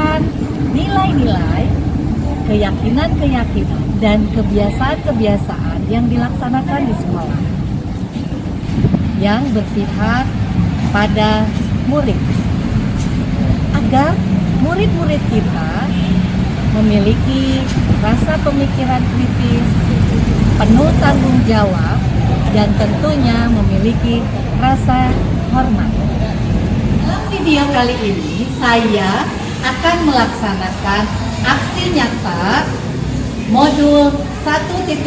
menerapkan nilai-nilai, keyakinan-keyakinan, dan kebiasaan-kebiasaan yang dilaksanakan di sekolah yang berpihak pada murid, agar murid-murid kita memiliki rasa pemikiran kritis, penuh tanggung jawab, dan tentunya memiliki rasa hormat. Dalam video kali ini, saya akan melaksanakan aksi nyata modul 1.4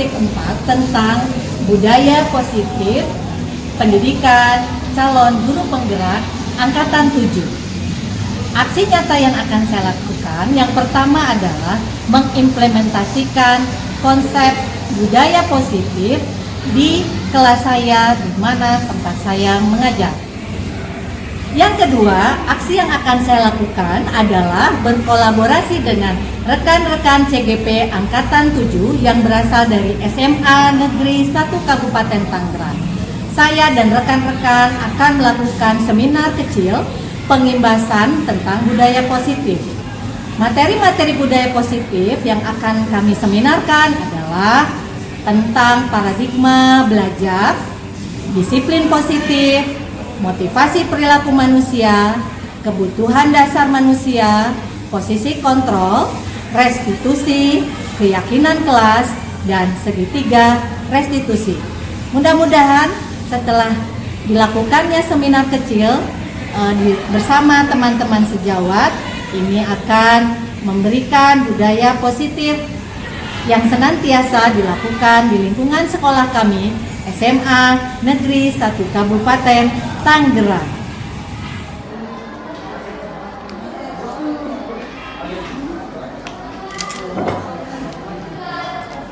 tentang budaya positif pendidikan calon guru penggerak angkatan 7. Aksi nyata yang akan saya lakukan yang pertama adalah mengimplementasikan konsep budaya positif di kelas saya, di mana tempat saya mengajar. Yang kedua, aksi yang akan saya lakukan adalah berkolaborasi dengan rekan-rekan CGP Angkatan 7 yang berasal dari SMA Negeri 1 Kabupaten Tangerang. Saya dan rekan-rekan akan melakukan seminar kecil pengimbasan tentang budaya positif. Materi-materi budaya positif yang akan kami seminarkan adalah tentang paradigma belajar, disiplin positif, motivasi perilaku manusia, kebutuhan dasar manusia, posisi kontrol, restitusi, keyakinan kelas, dan segitiga restitusi. Mudah-mudahan setelah dilakukannya seminar kecil bersama teman-teman sejawat, ini akan memberikan budaya positif yang senantiasa dilakukan di lingkungan sekolah kami, SMA Negeri 1 Kabupaten Tangerang.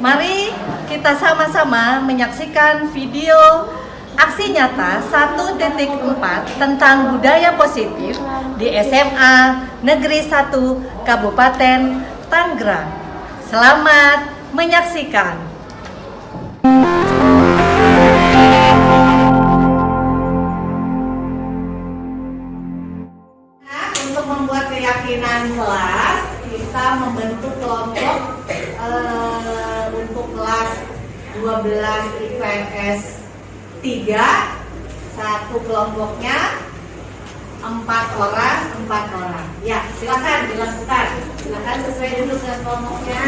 Mari kita sama-sama menyaksikan video aksi nyata 1.4 tentang budaya positif di SMA Negeri 1 Kabupaten Tangerang. Selamat menyaksikan. Untuk membuat keyakinan kelas, kita membentuk kelompok untuk kelas 12 IPS 3, satu kelompoknya 4 orang. Ya, silakan dilakukan. Silakan sesuai dulu dengan kelompoknya.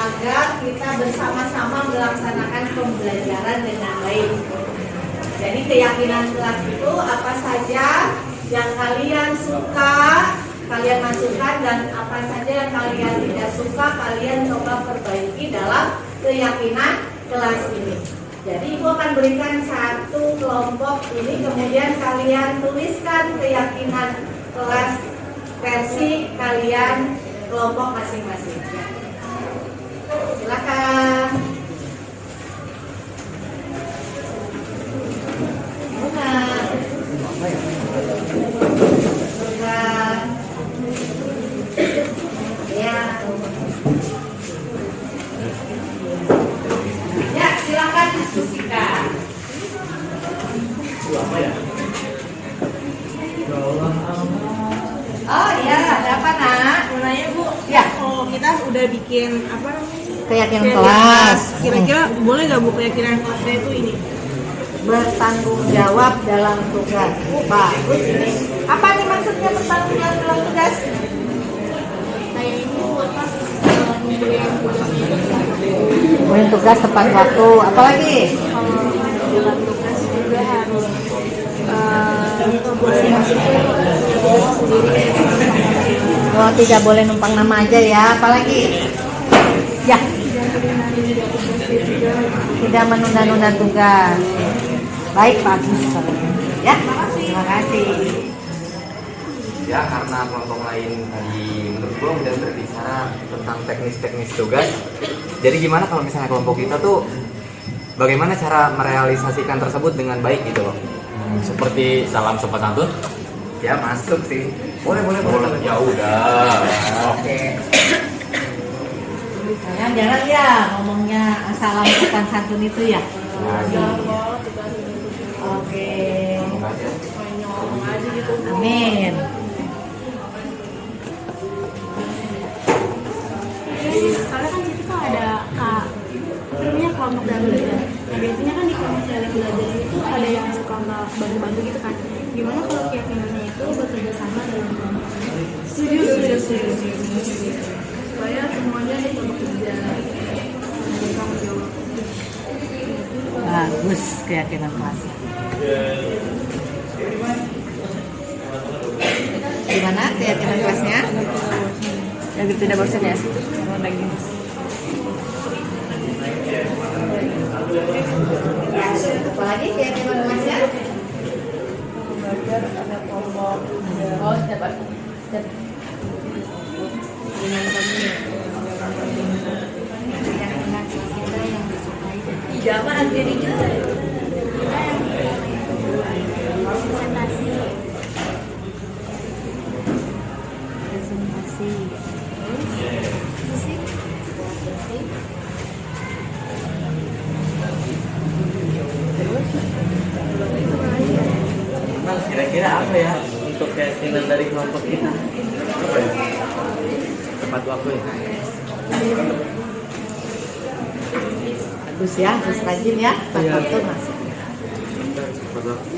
Agar kita bersama-sama melaksanakan pembelajaran dengan baik. Jadi keyakinan kelas itu apa saja yang kalian suka, kalian masukkan, dan apa saja yang kalian tidak suka, kalian coba perbaiki dalam keyakinan kelas ini. Jadi Ibu akan berikan satu kelompok ini, kemudian kalian tuliskan keyakinan kelas versi kalian kelompok masing-masing. Silakan. Ya, silakan diskusikan. Oh iya, ada apa nak? Mau nanya Bu, Ya. kalau kita udah bikin apa namanya? Keyakinan kelas. Kira-kira boleh nggak Bu keyakinan kelasnya itu ini? Bertanggung jawab dalam tugas. Bagus ini. Apa nih maksudnya bertanggung jawab dalam tugas? Kayak itu apa? Ngumpulin tugasnya. Ngumpulin tugas tepat waktu. Apalagi? Dalam tugas juga harus masing-masing sendiri. Oh, tidak boleh numpang nama aja ya. Apalagi? Ya. Tidak menunda-nunda tugas. Baik, bagus. Ya, terima kasih. Ya, karena kelompok lain tadi menurut nyambung dan berbicara tentang teknis-teknis tugas. Jadi gimana kalau misalnya kelompok kita tuh bagaimana cara merealisasikan tersebut dengan baik gitu loh? Seperti salam sopan santun. Ya masuk sih. Boleh. Ya udah. Oke. Jangan ya ngomongnya salam sopan santun itu ya. Oke. ngomong aja gitu. Amin. Soalnya kan situ tuh ada kak namanya kelompok dalam belajar. Nah, biasanya kan di kelompok dalam belajar itu ada yang suka nggak bantu-bantu gitu kan. Gimana kalau keyakinannya itu bekerja sama dalam kelompok? Setuju. Supaya semuanya itu bekerja bertanggung jawab. Bagus keyakinan kelasnya. Gimana keyakinan kelasnya? Yang tidak bosan ya? Lagi. Apalagi keyakinan kelasnya? Belajar ada kelompok. Oh, step dengan kami keyakinan kita yang disukai. Jangan jadi presentasi. Nah, kira-kira apa ya untuk keyakinan dari kelompok kita? Tepat waktu ya. Bagus ya, harus rajin ya. Tepat waktu masuk. Tepat waktu.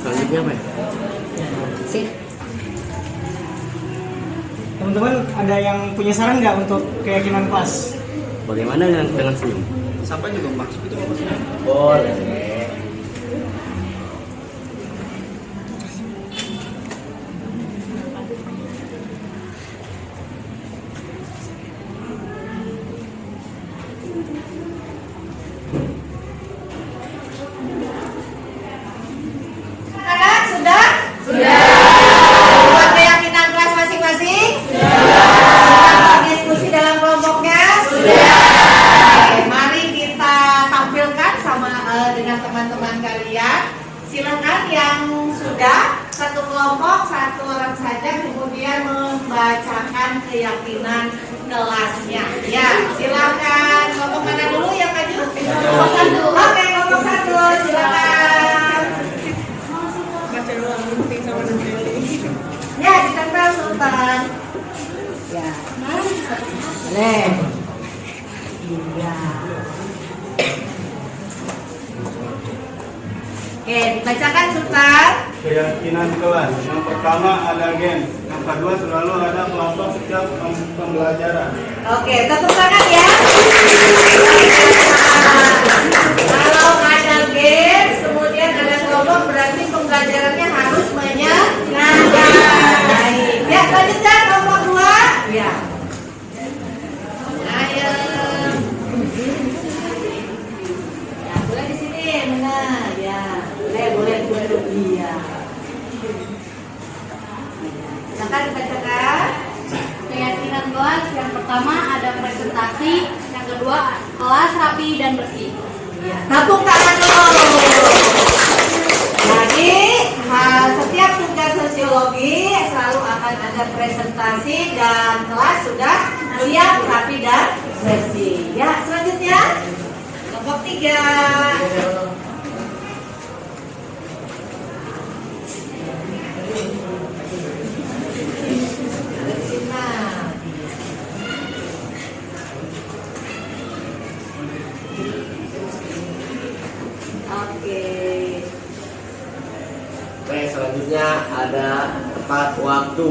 Selanjutnya apa ya? Sip. Teman-teman ada yang punya saran nggak untuk keyakinan kelas? Bagaimana dengan senyum? Sampai juga maksud itu maksudnya. Boleh. Anak-anak sudah? Sudah. Buat keyakinan kelas masing-masing? Sudah berdiskusi dalam kelompoknya? Sudah. Oke, mari kita tampilkan sama dengan teman-teman kalian. Silakan yang sudah satu kelompok satu orang saja kemudian membacakan keyakinan kelasnya. Ya, silakan. Kelompok mana dulu yang maju? Kelompok satu. Oke, kelompok satu. Silakan. Baca doang penting sama nempelin. Ya, ditempel Sultan. Ya. Boleh. Iya. Oke, dibacakan Sultan. Keyakinan kelas. Yang pertama ada gen. Yang kedua selalu ada kelompok setiap pembelajaran. Oke, tepuk tangan ya. Kalau ada games, kemudian ada kelompok, berarti pembelajarannya harus menyenangkan. Baik. Ya, selanjutnya kelompok 2. Ya. Ayo. Ya, boleh di sini, benar. Ya, boleh duduk. Iya. Silakan dibacakan. Keyakinan kelas yang pertama ada presentasi, yang kedua kelas rapi dan bersih. Tepuk tangan dulu. Jadi setiap tugas sosiologi selalu akan ada presentasi dan kelas sudah siap, rapi dan bersih. Ya, selanjutnya kelompok 3. Oke, selanjutnya ada tepat waktu.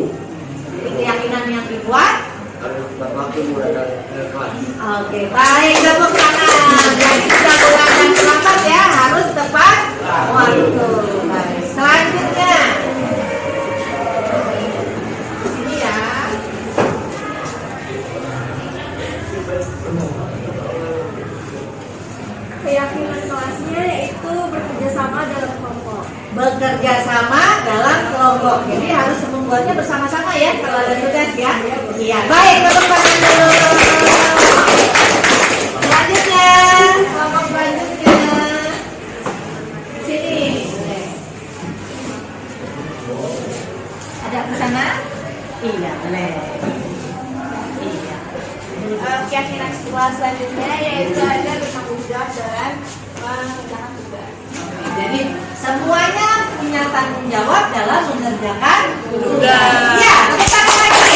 Jadi keyakinan yang dibuat. Harus tepat waktu menggunakan kelas. Oke, baik, tepuk tangan. Jadi sudah bulan selamat ya, harus tepat waktu. Baik, selanjutnya. Sini ya. Keyakinan kelasnya yaitu bekerja sama dalam kelompok. Bekerja sama dalam kelompok. Jadi harus membuatnya bersama-sama ya kalau ada tugas ya. Iya, baik, tepuk tangan dulu. Selanjutnya, kelompok selanjutnya. Sini. Ada pesanan? Iya, boleh. Iya. Keyakinan kelas selanjutnya yaitu ada bertanggung jawab dan mengerjakan tugas. Jadi semuanya punya tanggung jawab dalam mengerjakan tugas. Ya, tepuk tangan lagi.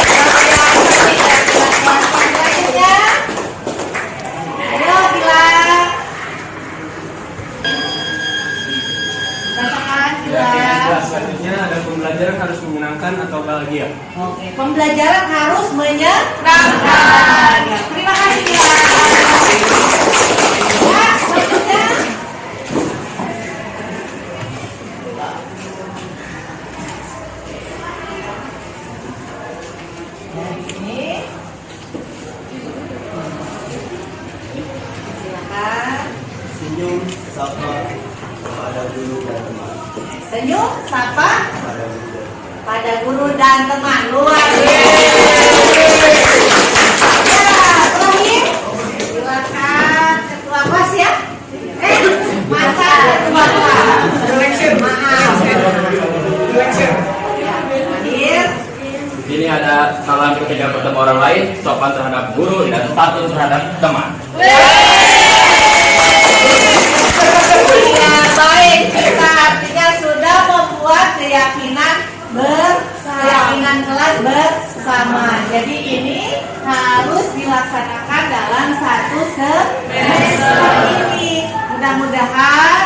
Selanjutnya, ayo bilang. Katakan bilang. Kelas selanjutnya ada pembelajaran harus menyenangkan atau bahagia. Oke, pembelajaran harus menyenangkan. Ya, terima kasih bilang. Ya, selanjutnya. Ini silakan. Senyum, sapa pada guru dan teman. Senyum, sapa Pada guru dan teman. pada guru dan teman. Luar biasa. Ya, terakhir silakan ketua kelas ya. Masa ketua kelas. Maaf. Ya, hadir. Ini ada salam ketika bertemu orang lain, sopan terhadap guru dan santun terhadap teman. Ya, baik, kita artinya sudah membuat keyakinan kelas bersama. Jadi ini harus dilaksanakan dalam satu semester ini. Mudah-mudahan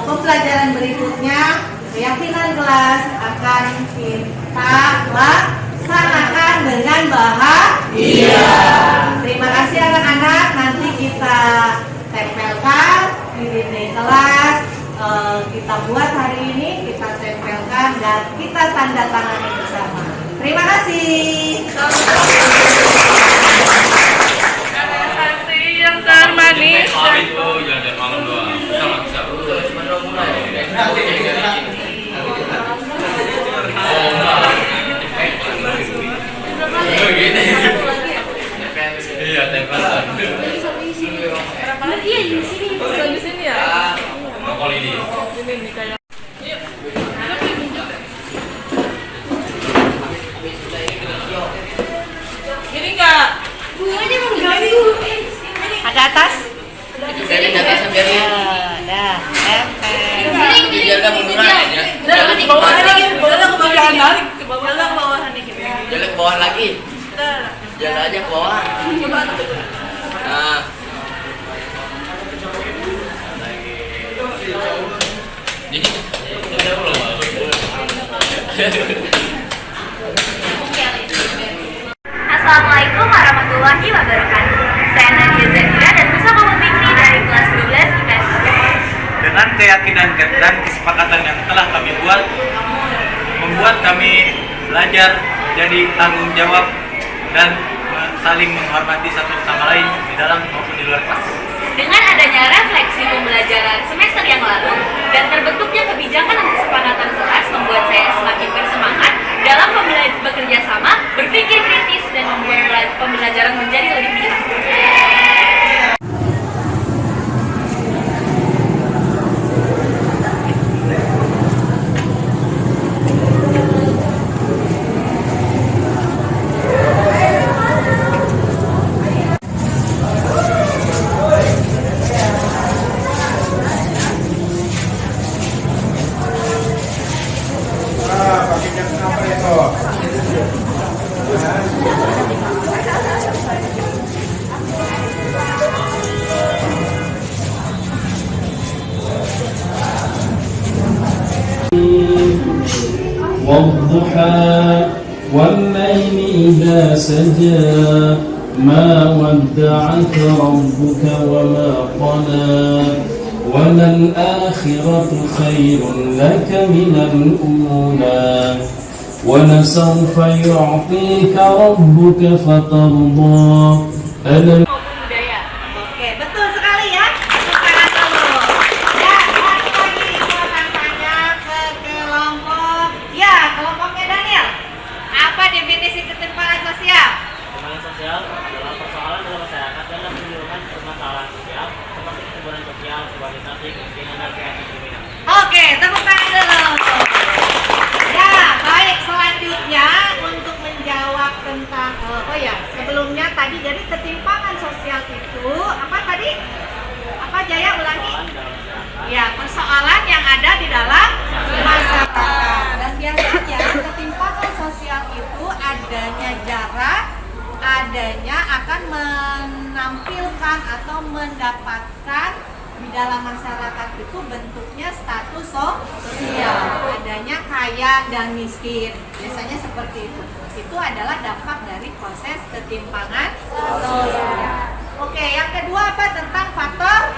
pembelajaran berikutnya keyakinan kelas akan kita laksanakan dengan bahagia. Terima kasih anak-anak. Nanti kita tempelkan di dinding kelas. Kita buat hari ini, kita tempelkan dan kita tanda tangani bersama. Terima kasih. Yang termanis. Jangan malam doang. Kita nggak bisa. Iya, tempelan. Berapa lagi ya di sini? Bukan di sini ya? Kalau ini. Ini kayak. Ini enggak. Ini mengganggu. Ada atas? Dari atas sampai Dah. dijaga munduran aja. Jalan ke bawah dikit. Jalan ke bawah dikit. Ke bawah. Jalan ke bawah dikit. Jalan ke bawah lagi. Jalan aja ke bawah. Coba. Nah, Assalamualaikum warahmatullahi wabarakatuh. Saya Nadia Zakira dan bersama Bu Fikri dari kelas 12 IPS. Dengan keyakinan dan kesepakatan yang telah kami buat, membuat kami belajar jadi tanggung jawab dan saling menghormati satu sama lain di dalam maupun di luar kelas. Dengan adanya refleksi pembelajaran semester yang lalu dan terbentuknya kebijakan dan kesepakatan kelas membuat saya semakin bersemangat dalam bekerja sama, berpikir kritis dan membuat pembelajaran menjadi lebih menyenangkan. والضحى والليل إذا سجى ما ودعك ربك وما قلى وللآخرة خير لك من الأولى ولسوف يعطيك ربك فترضى ألم Oke, betul sekali ya. Tepuk tangan dulu. Ya, balik lagi ke kampanye ke kelompok. Ya, kelompoknya Daniel. ketimpangan sosial itu apa tadi? Apa Jaya ulangi? Ya, persoalan yang ada di dalam masyarakat. Dan biasanya ketimpangan sosial itu adanya jarak, adanya akan menampilkan atau mendapatkan di dalam masyarakat itu bentuknya status sosial, adanya kaya dan miskin, biasanya seperti itu. Itu adalah dampak dari proses ketimpangan sosial. Oke, yang kedua apa? Tentang faktor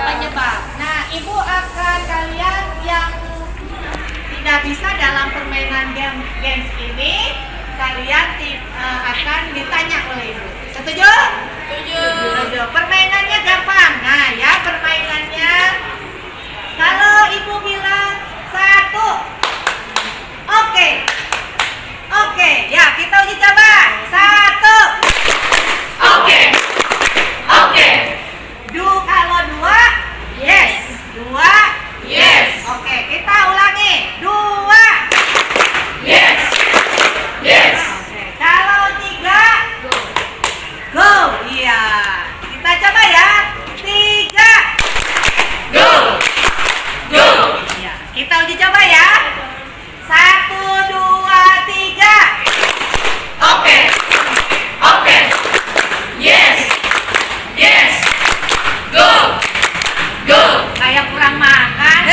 penyebab. Nah, Ibu akan kalian yang tidak bisa dalam permainan games ini, kalian akan ditanya oleh Ibu. Setuju? Setuju. Permainannya gampang. Nah, ya permainannya kalau Ibu bilang 1. Oke. Oke, ya kita uji coba. 1. Oke. Oke. Kalau 2, yes. 2, yes. Oke, kita ulangi. 2. Yes. Yes. Oke, kalau 3, go. Iya. Kita coba ya. 3. Go. Go. Iya. Kita uji coba ya. 1, 2, 3. Oke. Oke. Yes. Yes. Go. Go. Kayak kurang makan.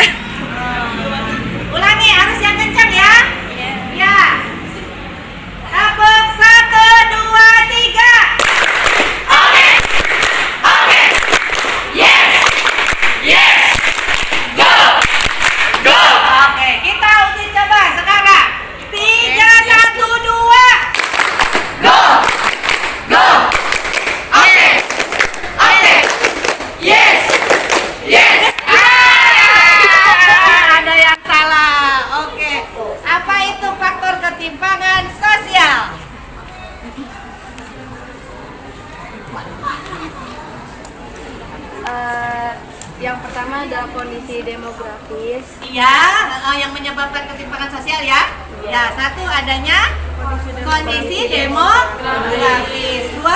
Ulangi, harus yang kencang ya. Ya. Tepuk 1, 2, 3. Oke. Oke. Yes. Yes. Go. Go. Oke, kita uji coba sekarang. 3, 1, 2. Go. Go. Oke. Oke. Yes. Yes. Ada yang salah. Oke. Apa itu faktor ketimpangan sosial? Yang pertama adalah kondisi demografis. Iya, yang menyebabkan ketimpangan sosial ya. Ya, 1 adanya kondisi demografis. 2,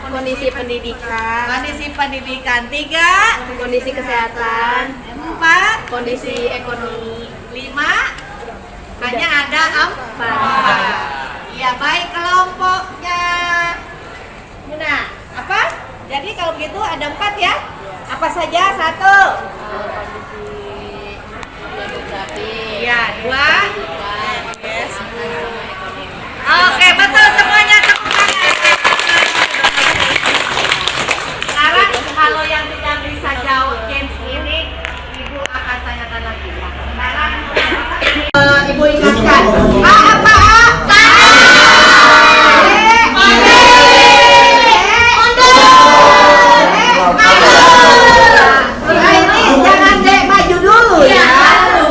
Kondisi pendidikan. kondisi pendidikan. 3, Kondisi kesehatan. 4, Kondisi ekonomi. 5, hanya ada 4. Iya, baik kelompoknya. Muna, apa? Jadi kalau begitu ada 4 ya? Apa saja? 1. Iya, 2. Yes. Oke, betul semuanya. Tepuk tangan. Sekarang kalau yang tidak bisa jawab games ini, Ibu akan tanyakan lagi ya. Sekarang Ibu ingatkan. A apa A? Jangan dek maju dulu ya.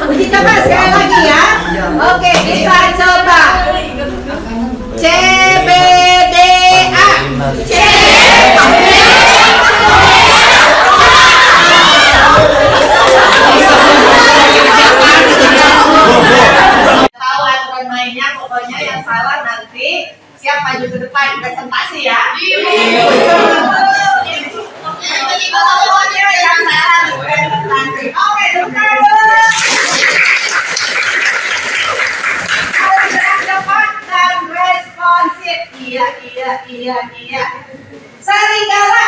Uji coba sekali lagi ya. Oke, kita coba. C B D A. C. Tahu aturan mainnya, pokoknya yang salah nanti siap maju ke depan presentasi ya. Oke, tukar harus cepat dan responsif. Iya. Serigala.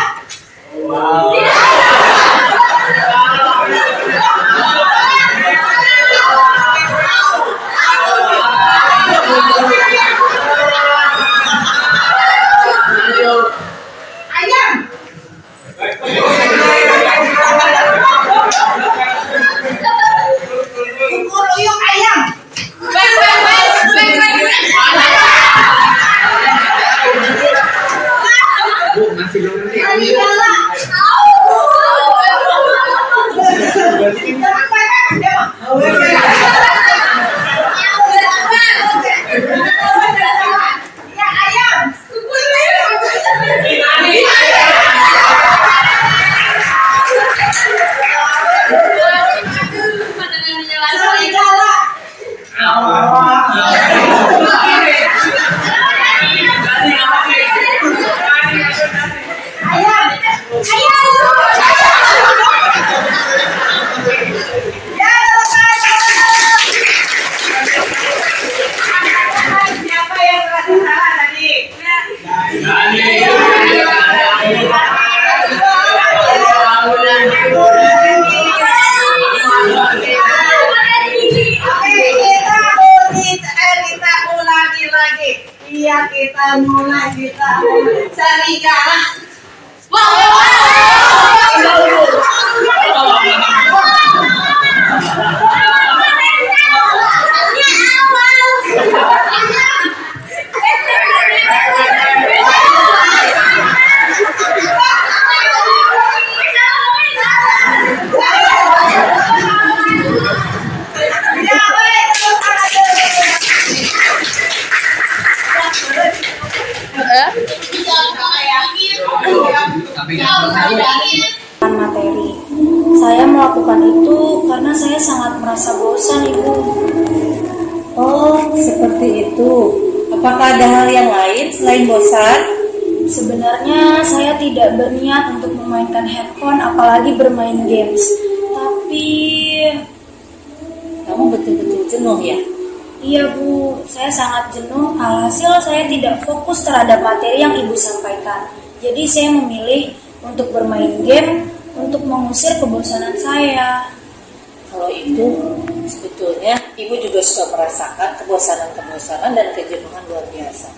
Ayam. Uyuk ayam. Serigala. Ya ayam. Serigala. mulai kita serigala. Materi. Saya melakukan itu karena saya sangat merasa bosan, Ibu. Oh, seperti itu. Apakah ada hal yang lain selain bosan? Sebenarnya saya tidak berniat untuk memainkan handphone, apalagi bermain games. Tapi Kamu betul-betul jenuh ya? iya, Bu, saya sangat jenuh. Alhasil saya tidak fokus terhadap materi yang Ibu sampaikan. Jadi saya memilih untuk bermain game untuk mengusir kebosanan saya. Kalau itu sebetulnya ibu juga suka merasakan kebosanan-kebosanan dan kejenuhan luar biasa.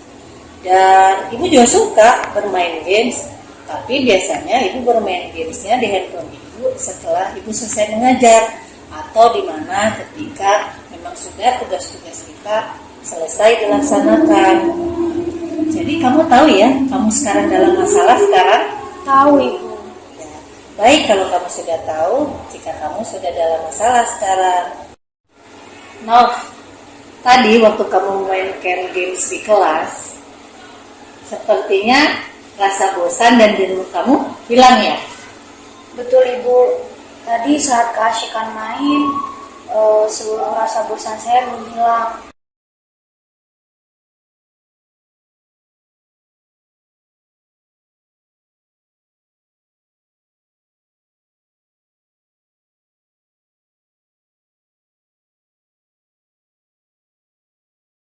Dan ibu juga suka bermain games, tapi biasanya ibu bermain gamesnya di handphone ibu setelah ibu selesai mengajar atau di mana ketika memang sudah tugas-tugas kita selesai dilaksanakan. Jadi kamu tahu ya, kamu sekarang dalam masalah sekarang? Tahu, Ibu. Baik kalau kamu sudah tahu, jika kamu sudah dalam masalah sekarang. Nov, tadi waktu kamu mainkan games di kelas, sepertinya rasa bosan dan jenuh kamu hilang ya? Betul, Ibu. Tadi saat keasyikan main, seluruh rasa bosan saya menghilang.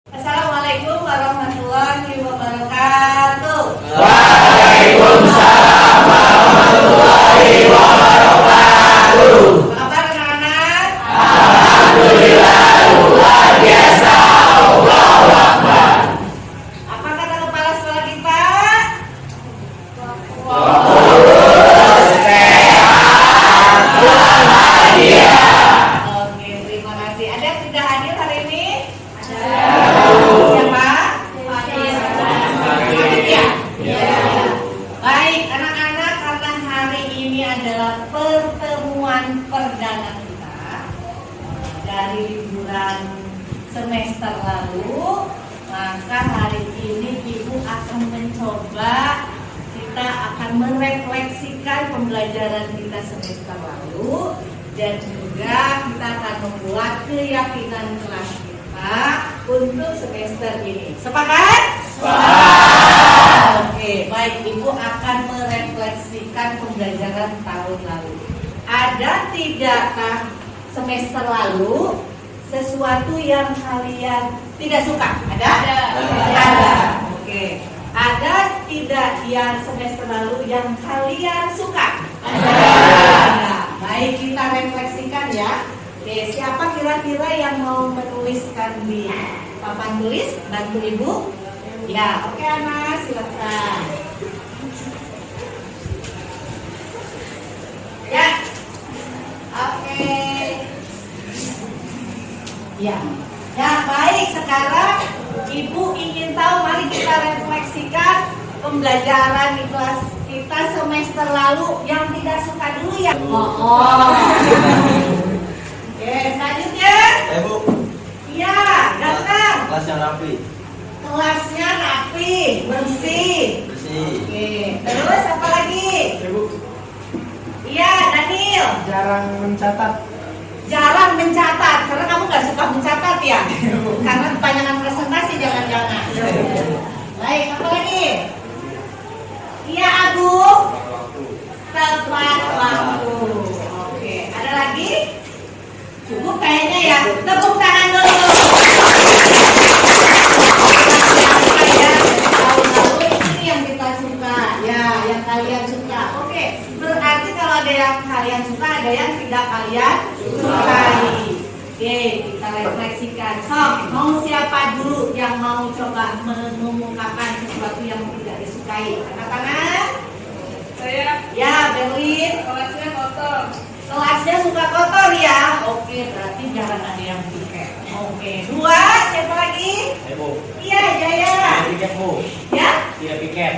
Assalamualaikum warahmatullahi wabarakatuh. Waalaikumsalam warahmatullahi wabarakatuh. Apa kabar anak-anak? Alhamdulillah luar biasa. Allahu Akbar. Apa kata kepala sekolah kita? Oke, terima kasih. Ada yang tidak hadir hari ini? Siapa? Adit ya? Baik, anak-anak, karena hari ini adalah pertemuan perdana kita dari liburan semester lalu, maka hari ini Ibu akan mencoba, kita akan merefleksikan pembelajaran kita semester lalu dan juga kita akan membuat keyakinan kelas kita untuk semester ini. Sepakat? Sepakat. Oke, baik, Ibu akan merefleksikan pembelajaran tahun lalu. Ada tidakkah semester lalu sesuatu yang kalian tidak suka? Ada? Ada. Oke. Ada tidak yang semester lalu yang kalian suka? Ada. Baik, kita refleksikan ya. Oke, siapa kira-kira yang mau menuliskan di papan tulis? Bantu Ibu. Ya, oke anak, silakan. Ya. Oke. Ya. Ya, baik, sekarang Ibu ingin tahu, mari kita refleksikan pembelajaran di kelas kita semester lalu yang tidak suka dulu ya. Oke, selanjutnya. Bu. Iya, datang. Kelas yang rapi. Kelasnya rapi, bersih. Bersih. Oke, terus apa lagi? Iya, Daniel. Jarang mencatat. Jarang mencatat, karena kamu nggak suka mencatat ya? Karena kepanjangan presentasi jangan-jangan. Baik, apa lagi? Iya, Agung. Tepat waktu. Oke, ada lagi? Cukup kayaknya ya. Tepuk tangan dulu. Tahun lalu ini yang kita suka, ya, yang kalian suka. Oke, berarti kalau ada yang kalian suka, ada yang tidak kalian sukai. Oke, kita refleksikan. Sok, mau siapa dulu yang mau coba mengungkapkan sesuatu yang tidak disukai? Anak-anak? Saya. Ya, Berlin. Kelasnya kotor. Kelasnya suka kotor ya? Oke, berarti jangan ada yang piket. Oke, 2, siapa lagi? Bu. Iya, Jaya. Piket, Bu. Ya? Tidak piket.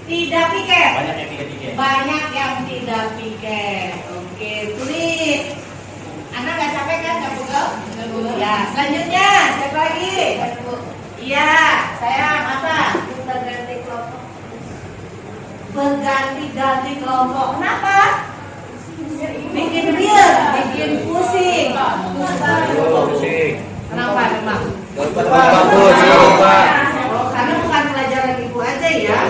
Tidak piket. Banyak yang piket. Banyak yang tidak piket. Oke, tulis. Anak nggak capek kan? Nggak pegel? Ya, selanjutnya siapa lagi? Iya, sayang apa? Berganti kelompok. Berganti-ganti kelompok. Kenapa? Bikin ribet, bikin pusing. Kenapa memang? Oh, karena bukan pelajaran ibu aja ya.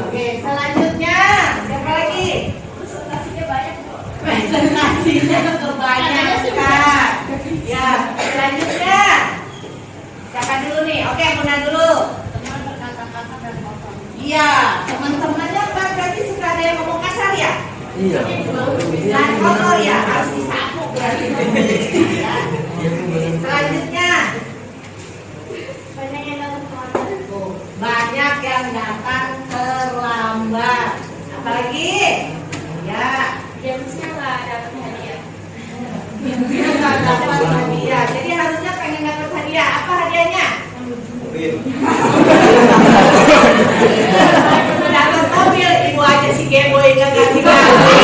Oke, selanjutnya siapa lagi? Presentasinya banyak. Presentasinya kebanyakan. Ya, selanjutnya siapa dulu nih? Oke, Bunda dulu. Teman berkata-kata dan kotor. Iya, teman-temannya Pak berarti suka ada yang ngomong kasar ya? Iya. Dan kotor ya, harus disapu berarti. Ya. Selanjutnya Banyak yang datang terlambat. banyak yang datang terlambat. Apalagi? Ya, Jamsnya nggak dapat hadiah. nggak dapat hadiah. Jadi harusnya pengen dapat hadiah. Apa hadiahnya? Dapat mobil. Ibu aja si Geboy nggak ganti-ganti.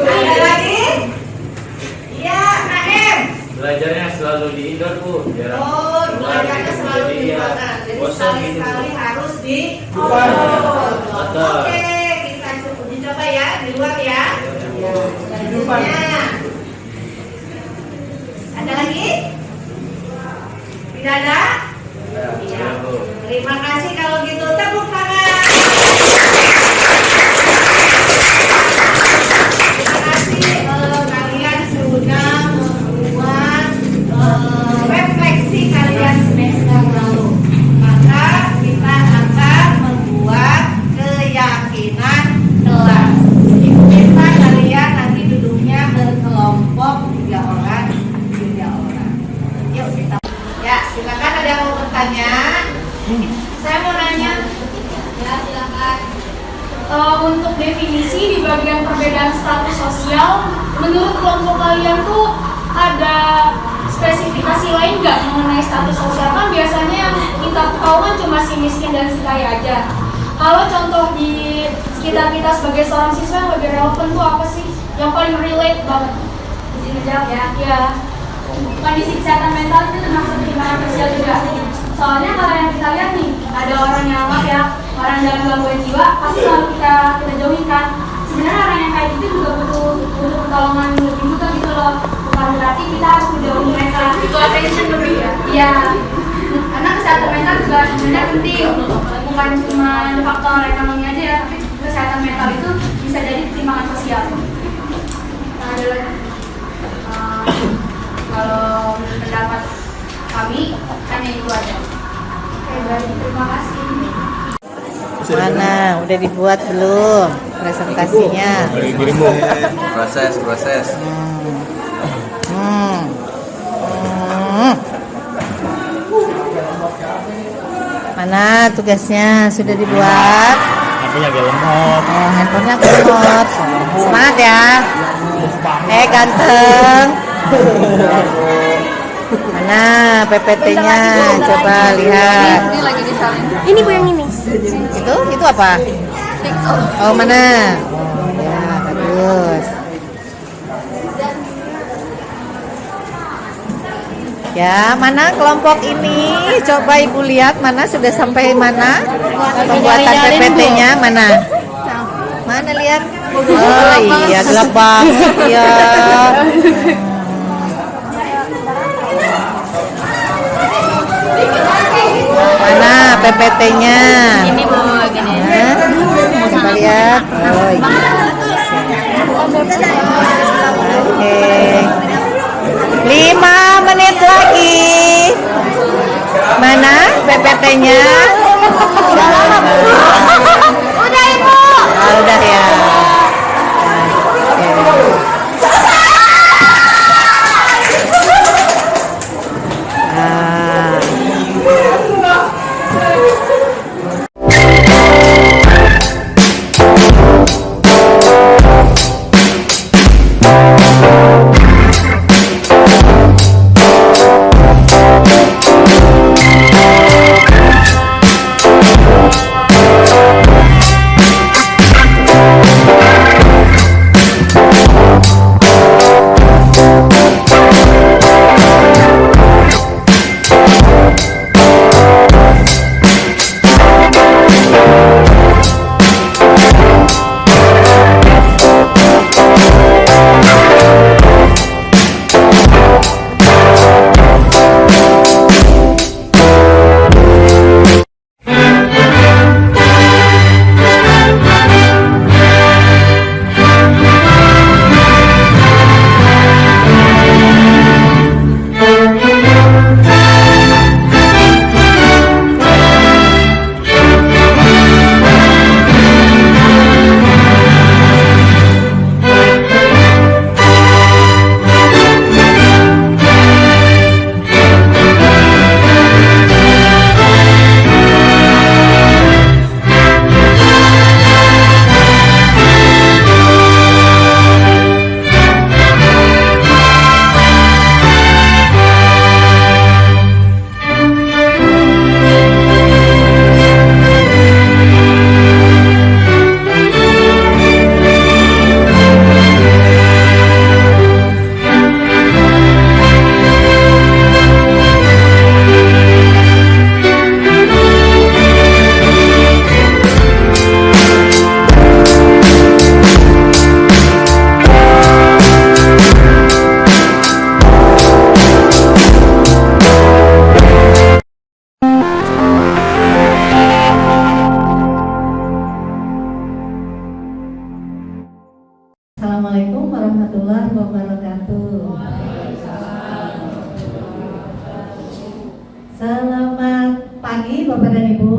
Ada lagi? Iya, Naem. Belajarnya selalu di indoor, Bu. Jarang Oh, keluar belajarnya gitu. selalu Jadi di ya, luar. Jadi bosan gitu. sekali-sekali harus di Luar. Oke, kita coba ya di luar ya. Selanjutnya ada lagi? Tidak ada? Iya. Terima kasih kalau gitu. Tepuk tangan. Terima kasih kalian sudah membuat refleksi kalian semester lalu. Maka kita akan membuat keyakinan kelas. Kita kalian nanti duduknya berkelompok 3 orang. Yuk kita. Ya, silakan ada yang mau bertanya. Saya mau nanya, Ya, silakan. untuk definisi di bagian perbedaan status sosial, menurut kelompok kalian tuh ada spesifikasi lain nggak mengenai status sosial? Kan biasanya yang kita tahu kan cuma si miskin dan si kaya aja. Kalau contoh di sekitar kita sebagai seorang siswa yang lebih relevan tuh apa sih? Yang paling relate banget? Di sini jawab ya. Ya, Kondisi kesehatan mental itu termasuk pertimbangan sosial juga. Soalnya kalau yang kita lihat nih, ada orang yang ya, orang dalam gangguan jiwa, pasti selalu kita jauhin kan. Sebenarnya orang yang kayak gitu juga butuh pertolongan lebih juga gitu loh. Bukan berarti kita harus menjauhi mereka. Itu attention lebih ya. Iya, karena kesehatan mental juga sebenarnya penting. Bukan cuma faktor ekonomi aja ya, tapi kesehatan mental itu bisa jadi pertimbangan sosial. Nah, ada lagi. Kalau menurut pendapat kami hanya itu aja. Oke, baik, terima kasih. Mana? Udah dibuat belum presentasinya? Proses. Mana tugasnya? Sudah dibuat? Handphonenya agak lemot. Oh, handphonenya lemot. Semangat ya. Ganteng. Mana PPT-nya? Coba lihat. Ini lagi disalin. ini Bu yang ini. Itu apa? Oh, mana? Oh, ya, bagus. Ya, mana kelompok ini? Coba Ibu lihat mana sudah sampai mana pembuatan PPT-nya mana? Mana lihat? Oh iya, gelap banget ya. Mana PPT-nya? Ini Bu, gini. Coba lihat. Oh iya. Oke. 5 menit lagi. Mana PPT-nya? Udah Ibu. Udah ya. Oke.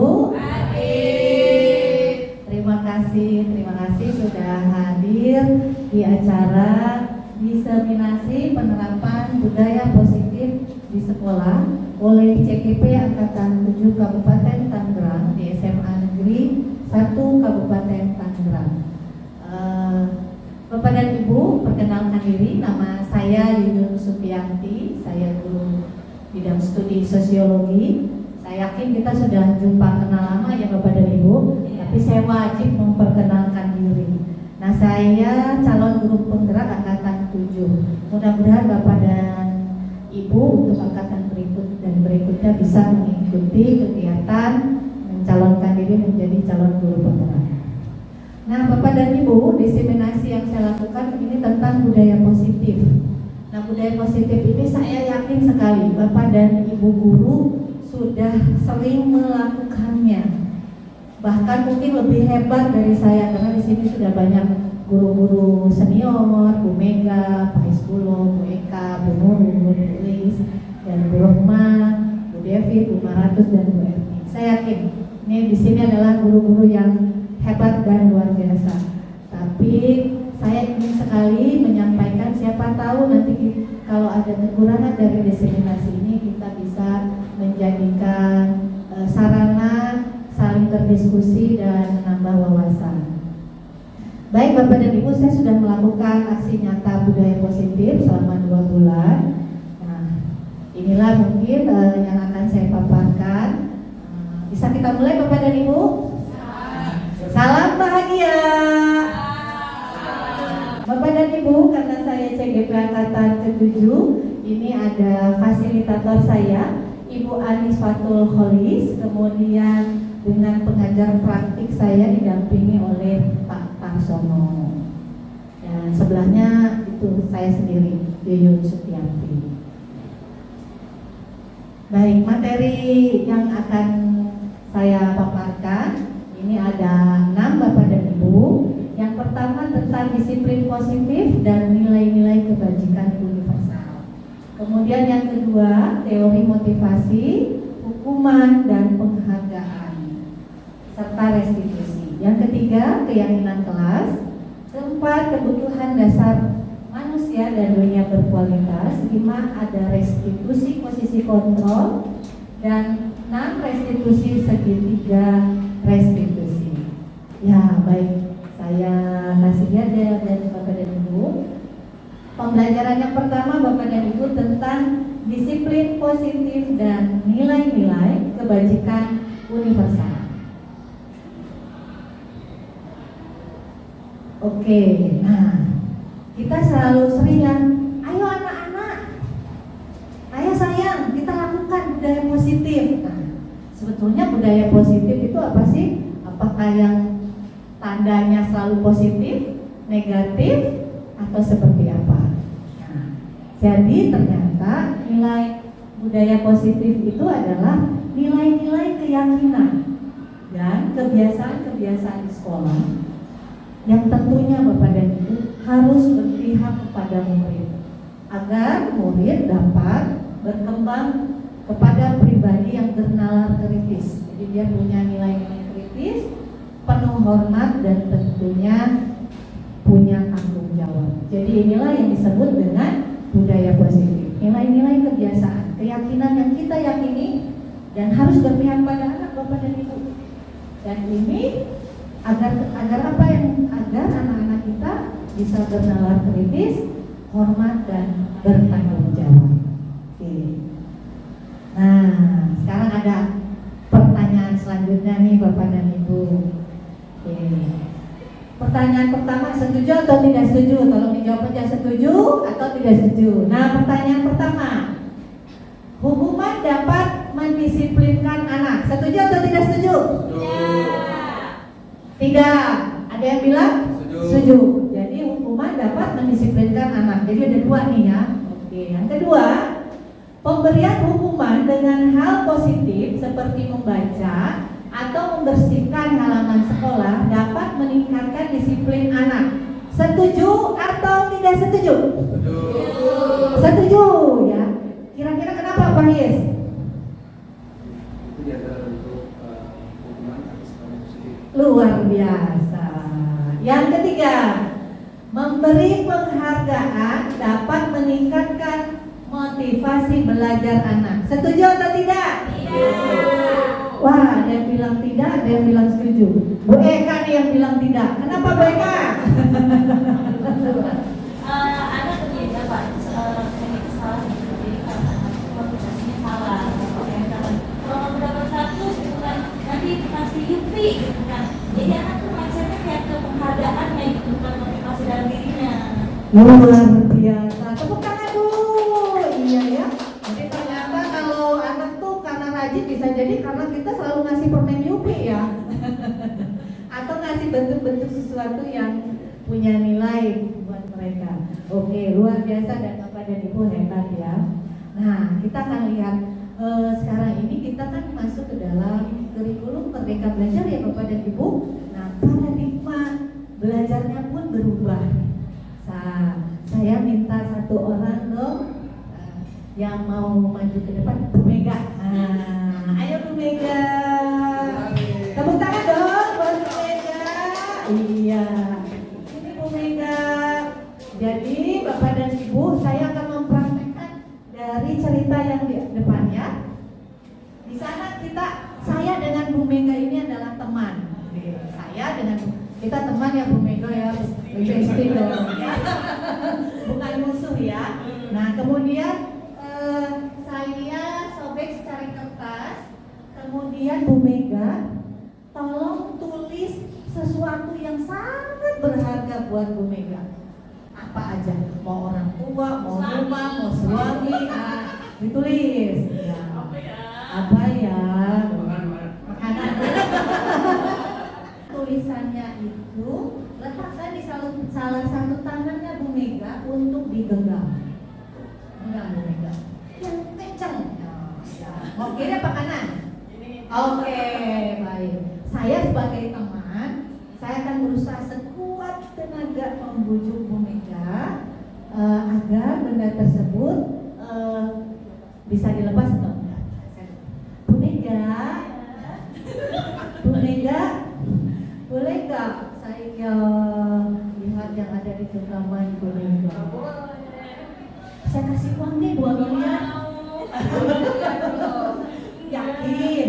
Ibu. Terima kasih sudah hadir di acara diseminasi penerapan budaya positif di sekolah oleh CKP Angkatan 7 Kabupaten Tangerang di SMA Negeri 1 Kabupaten Tangerang. Bapak dan Ibu, perkenalkan diri, nama saya Yuyun Supianti, saya guru bidang studi sosiologi. Saya yakin kita sudah jumpa kenal lama ya Bapak dan Ibu, tapi saya wajib memperkenalkan diri. Nah, saya calon guru penggerak Angkatan 7. Mudah-mudahan Bapak dan Ibu untuk angkatan berikutnya bisa mengikuti kegiatan mencalonkan diri menjadi calon guru penggerak. Nah, Bapak dan Ibu, diseminasi yang saya lakukan ini tentang budaya positif. Nah, budaya positif ini saya yakin sekali Bapak dan Ibu guru sudah sering melakukannya. Bahkan mungkin lebih hebat dari saya karena di sini sudah banyak guru-guru senior, Bu Mega, Pak Isbulo, Bu Eka, Bu Nurul, Bu Lilis, dan Bu Rohma, Bu Devi, Bu Maratus, dan Bu Erni. Saya yakin ini di sini adalah guru-guru yang hebat dan luar biasa. Tapi saya ingin sekali menyampaikan, siapa tahu nanti kalau ada kekurangan dari diseminasi ini kita bisa menjadikan sarana saling berdiskusi dan menambah wawasan. Baik Bapak dan Ibu, saya sudah melakukan aksi nyata budaya positif selama 2 bulan. Nah, inilah mungkin yang akan saya paparkan. Bisa kita mulai Bapak dan Ibu? Salam bahagia. Bapak dan Ibu, karena saya CGP Angkatan ke-7, ini ada fasilitator saya, Ibu Anisfatul Kholis, kemudian dengan pengajar praktik saya didampingi oleh Pak Tarsono. Dan sebelahnya itu saya sendiri, Yuyun Supianti. Baik, materi yang akan saya paparkan ini ada 6 Bapak dan Ibu. Yang pertama tentang disiplin positif dan nilai-nilai kebajikan universal. Kemudian yang kedua, teori motivasi, hukuman dan penghargaan serta restitusi. Yang ketiga, keyakinan kelas. Keempat, kebutuhan dasar manusia dan dunia berkualitas. 5, ada restitusi posisi kontrol. Dan 6, restitusi segitiga restitusi. Ya, baik. Saya kasih lihat ya dari Bapak dan Ibu. Pembelajaran yang pertama Bapak dan Ibu tentang disiplin positif dan nilai-nilai kebajikan universal. Oke, nah kita selalu sering yang, ayo anak-anak, ayo sayang, kita lakukan budaya positif. Nah, sebetulnya budaya positif itu apa sih? Apakah yang tandanya selalu positif, negatif, atau seperti apa? Nah, jadi ternyata nilai budaya positif itu adalah nilai-nilai keyakinan dan kebiasaan-kebiasaan di sekolah yang tentunya Bapak dan Ibu harus berpihak kepada murid agar murid dapat berkembang kepada pribadi yang bernalar kritis. Jadi dia punya nilai-nilai kritis, penuh hormat dan tentunya punya tanggung jawab. Jadi inilah yang disebut dengan budaya positif. Nilai-nilai kebiasaan, keyakinan yang kita yakini dan harus berpihak pada anak Bapak dan Ibu. Dan ini agar anak-anak kita bisa bernalar kritis, hormat dan bertanggung jawab. Oke. Nah, sekarang ada pertanyaan selanjutnya nih Bapak dan Ibu. Oke. Pertanyaan pertama, setuju atau tidak setuju? Tolong dijawab aja, setuju atau tidak setuju. Nah, pertanyaan pertama, hukuman dapat mendisiplinkan anak. Setuju atau tidak setuju? Tidak. Ada yang bilang? Setuju. Jadi hukuman dapat mendisiplinkan anak. Jadi ada 2 nih ya. Oke. Yang kedua, pemberian hukuman dengan hal positif seperti membaca atau membersihkan halaman sekolah dapat meningkatkan disiplin anak. Setuju atau tidak setuju? Setuju. Setuju ya. Kira-kira kenapa Pak Yes? Itu adalah bentuk Luar biasa. Yang ketiga, memberi penghargaan dapat meningkatkan motivasi belajar anak. Setuju atau tidak? Tidak. Wah, ada yang bilang tidak, ada yang bilang setuju. Bu Eka nih yang bilang tidak. Kenapa Bu Eka? Ada terjadi Pak, ini salah jadi karena motivasinya salah. Kalau kamu dapat 100 bukan nanti kasih yupi gitu kan. Jadi anak tuh mindsetnya kayak ke penghargaannya gitu, bukan motivasi dalam dirinya. Luar biasa. Tepuk tangan Bu. Iya ya. Jadi ternyata kalau anak tuh karena rajin bisa jadi karena kita selalu ngasih permen Yupi ya. Atau ngasih bentuk-bentuk sesuatu yang punya nilai buat mereka. Oke, luar biasa dan Bapak dan Ibu hebat ya. Nah, kita akan lihat sekarang ini kita kan masuk ke dalam kurikulum Merdeka Belajar ya Bapak dan Ibu. Nah, paradigma belajarnya pun berubah. Saya minta satu orang dong yang mau maju ke depan, Bu Mega. Ayo Bu Mega. Tepuk tangan dong buat Bu Mega. Iya. Ini Bu Mega. Jadi Bapak dan Ibu, saya akan mempraktekkan dari cerita yang di depannya. Di sana saya dengan Bu Mega ini adalah teman. Saya dengan kita teman ya Bu Mega ya, bestie dong. Bukan musuh ya. Nah kemudian saya sobek secari kertas. Kemudian Bu Mega, tolong tulis sesuatu yang sangat berharga buat Bu Mega. Apa aja, mau orang tua, mau rumah, mau suami, ditulis. Ya. Apa ya? Makanan. Tulisannya itu letakkan di salah satu tangannya Bu Mega untuk digenggam. Enggak Bu Mega. Yang kencang. Ya. Mau kiri apa kanan? Oke, baik. Saya sebagai teman, saya akan berusaha sekuat tenaga membujuk Bu Mega agar benda tersebut bisa dilepas atau enggak. Bu Mega, Bu Mega, boleh nggak saya lihat yang ada di genggaman Bu Mega? Saya kasih uang deh 2 miliar. Yakin?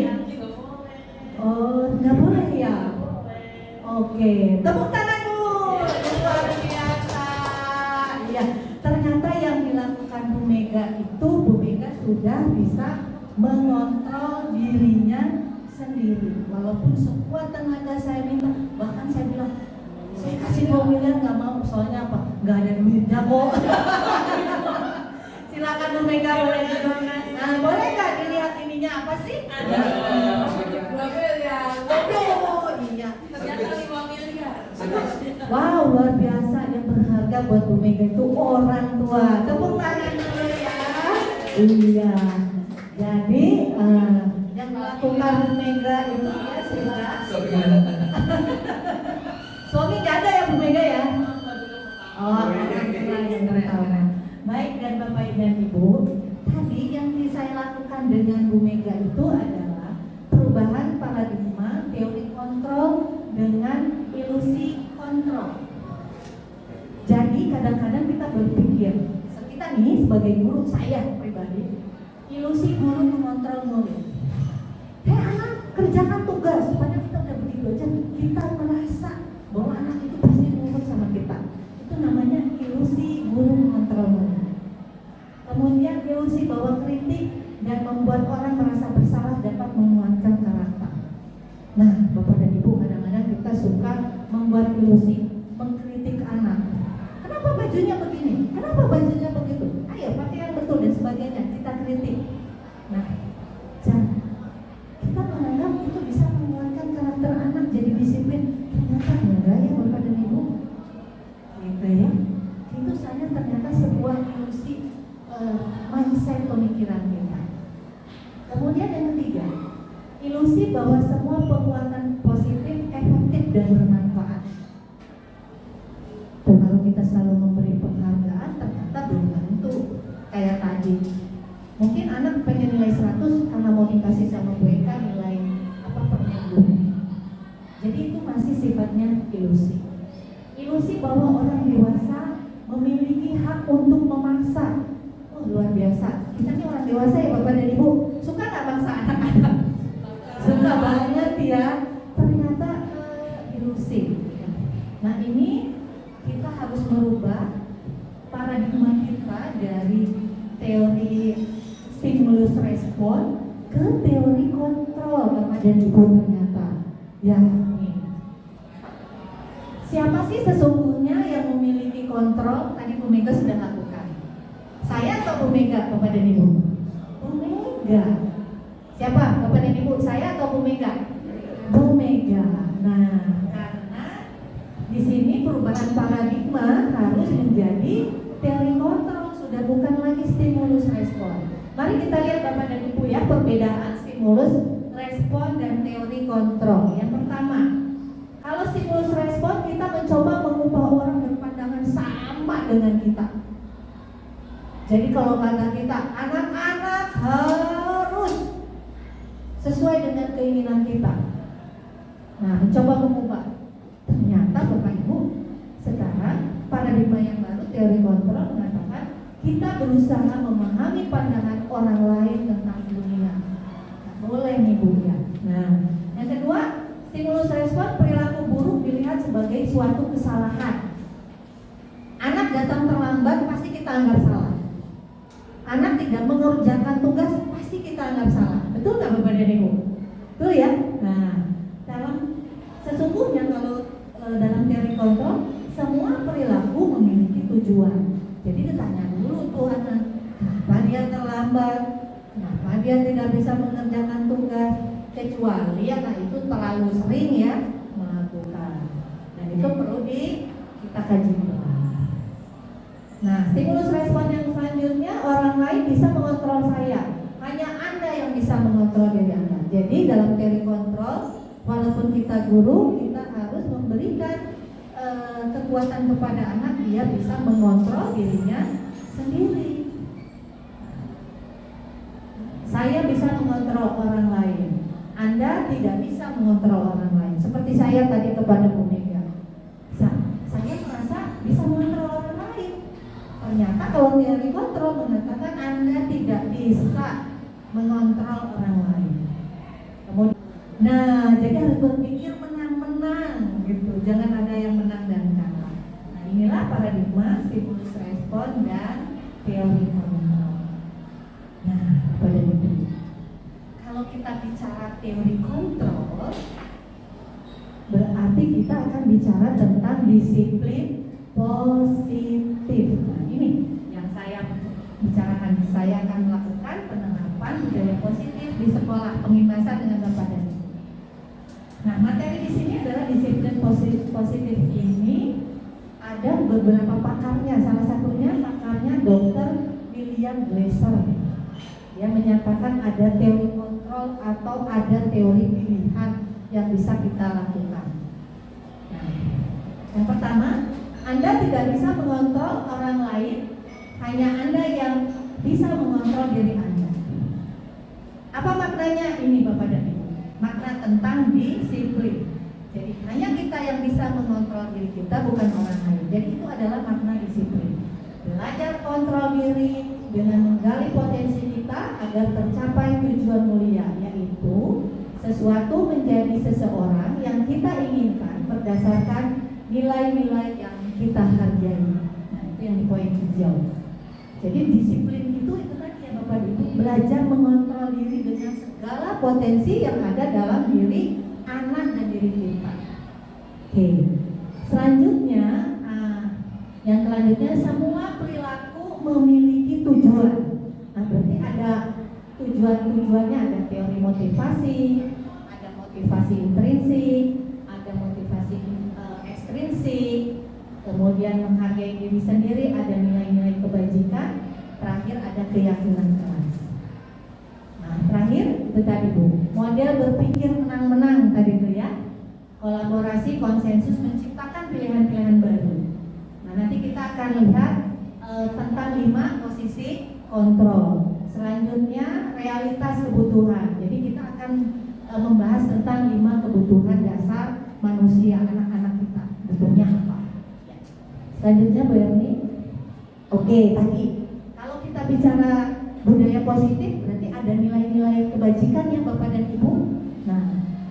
Oh, nggak boleh ya? Oke, tepuk tangan Bu. Luar biasa. Ya, ternyata yang dilakukan Bu Mega itu Bu Mega sudah bisa mengontrol dirinya sendiri. Walaupun sekuat tenaga saya minta, bahkan saya bilang saya kasih 2 miliar nggak mau, soalnya apa? Nggak ada duitnya kok. Silakan Bu Mega boleh didonasi. Nah, boleh nggak dilihat ininya apa sih? Ada 2 miliar. Waduh, iya. Ternyata 5 miliar. Wow, luar biasa. Yang berharga buat Bu Mega itu orang tua. Tepuk tangan dulu ya. Iya. Jadi yang melakukan Bu Mega itu ya sudah. Suami nggak ada ya Bu Mega ya? Oh, yang pertama. Baik dan Bapak dan Ibu, tadi yang saya lakukan dengan Bu Mega itu adalah perubahan paradigma teori kontrol dengan ilusi kontrol. Jadi kadang-kadang kita berpikir, kita nih sebagai guru, saya pribadi, ilusi guru mengontrol murid. Anak kerjakan tugas, padahal kita udah begitu aja, kita merasa bahwa anak itu pasti nurut sama kita. Itu namanya ilusi guru mengontrol murid. Kemudian ilusi bahwa kritik dan membuat orang merasa bersalah dapat menguatkan karakter. Nah, Bapak dan Ibu, kadang-kadang kita suka membuat ilusi, mengkritik anak. Kenapa bajunya begini? Kenapa bajunya begitu? Ayo pakai yang betul dan sebagainya. Kita kritik. Nah, jangan. Kita menganggap itu bisa menguatkan karakter anak jadi disiplin. Ternyata enggak ya Bapak dan Ibu. Gitu ya. Itu saja ternyata sebuah ilusi mindset pemikiran kita. Kemudian yang ketiga, ilusi bahwa semua perbuatan positif efektif dan bermanfaat. Tuh, kalau kita selalu memberi penghargaan ternyata belum tentu. Kayak tadi, mungkin anak pengen nilai 100 karena mau dikasih sama Bu Eka nilai apa per minggu. Jadi itu sifatnya ilusi. Ilusi bahwa orang dewasa memiliki hak untuk memaksa. Oh, luar biasa. Kita nih orang dewasa ya Bapak dan Ibu, suka nggak maksa anak-anak? Suka banget ya. Ternyata ilusi. Nah ini kita harus merubah paradigma kita dari teori stimulus respon ke teori kontrol Bapak dan Ibu ternyata. Ya, nih. Siapa sih sesungguhnya yang memiliki kontrol? Tadi Bu Mega sudah lakukan. Saya atau Bu Mega, Bapak dan Ibu? Bu Mega. Siapa? Bapak dan Ibu, saya atau Bu Mega? Bu Mega. Nah, karena di sini perubahan paradigma harus menjadi teori kontrol, sudah bukan lagi stimulus respon. Mari kita lihat Bapak dan Ibu ya perbedaan stimulus respon dan teori kontrol. Yang pertama, kalau stimulus respon kita mencoba mengubah orang berpandangan sama dengan kita. Jadi kalau kata kita anak-anak harus sesuai dengan keinginan kita. Nah, mencoba mengubah. Ternyata Bapak Ibu, sekarang paradigma yang baru teori kontrol mengatakan kita berusaha memahami pandangan orang lain tentang dunia. Nah, boleh nih Bu ya. Nah, yang kedua, stimulus respon perilaku buruk dilihat sebagai suatu kesalahan. Anak datang terlambat pasti kita anggap salah. Anak tidak mengerjakan tugas pasti kita anggap salah. Betul nggak Bapak dan Ibu? Betul ya. Nah, sesungguhnya kalau dalam teori kontrol semua perilaku memiliki tujuan. Jadi ditanya dulu tuh anak, kenapa dia terlambat, kenapa dia tidak bisa mengerjakan tugas, kecuali anak itu terlalu sering ya melakukan. Dan itu perlu kita kaji. Nah, stimulus respon yang selanjutnya, orang lain bisa mengontrol saya. Hanya Anda yang bisa mengontrol diri Anda. Jadi dalam teori kontrol, walaupun kita guru, kita harus memberikan kekuatan kepada anak, dia bisa mengontrol dirinya sendiri. Saya bisa mengontrol orang lain, Anda tidak bisa mengontrol orang lain. Seperti saya tadi kepada Bu Mega, saya merasa bisa mengontrol orang lain. Ternyata kalau teori kontrol mengatakan Anda tidak bisa mengontrol orang lain. Kemudian, nah, jadi harus berpikir menang-menang gitu, jangan ada yang menang dan kalah. Nah, inilah paradigma stimulus respon dan teori kontrol. Nah, pada itu, kalau kita bicara teori kontrol, berarti kita akan bicara tentang disiplin positif. Nah, ini yang saya bicarakan. Saya akan melakukan penerapan budaya positif di sekolah, pengibasan dengan Bapak dan Ibu. Nah, materi di sini adalah disiplin positif ini ada beberapa pakarnya. Salah satunya pakarnya Dr. William Glasser. Dia menyatakan ada teori kontrol atau ada teori pilihan yang bisa kita lakukan. Nah, yang pertama, Anda tidak bisa mengontrol orang lain, hanya Anda yang bisa mengontrol diri Anda. Apa maknanya ini Bapak dan Ibu? Makna tentang disiplin. Jadi hanya kita yang bisa mengontrol diri kita, bukan orang lain. Jadi itu adalah makna disiplin. Belajar kontrol diri dengan menggali potensi kita agar tercapai tujuan mulia, yaitu sesuatu menjadi seseorang yang kita inginkan berdasarkan nilai-nilai yang kita hargai. Nah, itu yang di poin hijau. Jadi disiplin itu tadi ya Bapak Ibu, belajar mengontrol diri dengan segala potensi yang ada dalam diri anak dan diri kita. Oke. Selanjutnya, yang selanjutnya, semua perilaku memiliki tujuan. Nah, berarti ada tujuan-tujuannya, ada teori motivasi, ada motivasi intrinsik, ada motivasi ekstrinsik, kemudian menghargai diri sendiri, ada nilai-nilai kebajikan, terakhir ada keyakinan keras. Nah, terakhir itu tadi Bu, model berpikir menang-menang tadi itu ya, kolaborasi, konsensus, menciptakan pilihan-pilihan baru. Nah, nanti kita akan lihat tentang 5 posisi kontrol. Selanjutnya realitas kebutuhan. Jadi kita akan membahas tentang 5 kebutuhan dasar manusia, anak-anak Selanjutnya Bu Erni. Oke, tadi kalau kita bicara budaya positif berarti ada nilai-nilai kebajikan ya Bapak dan Ibu. Nah,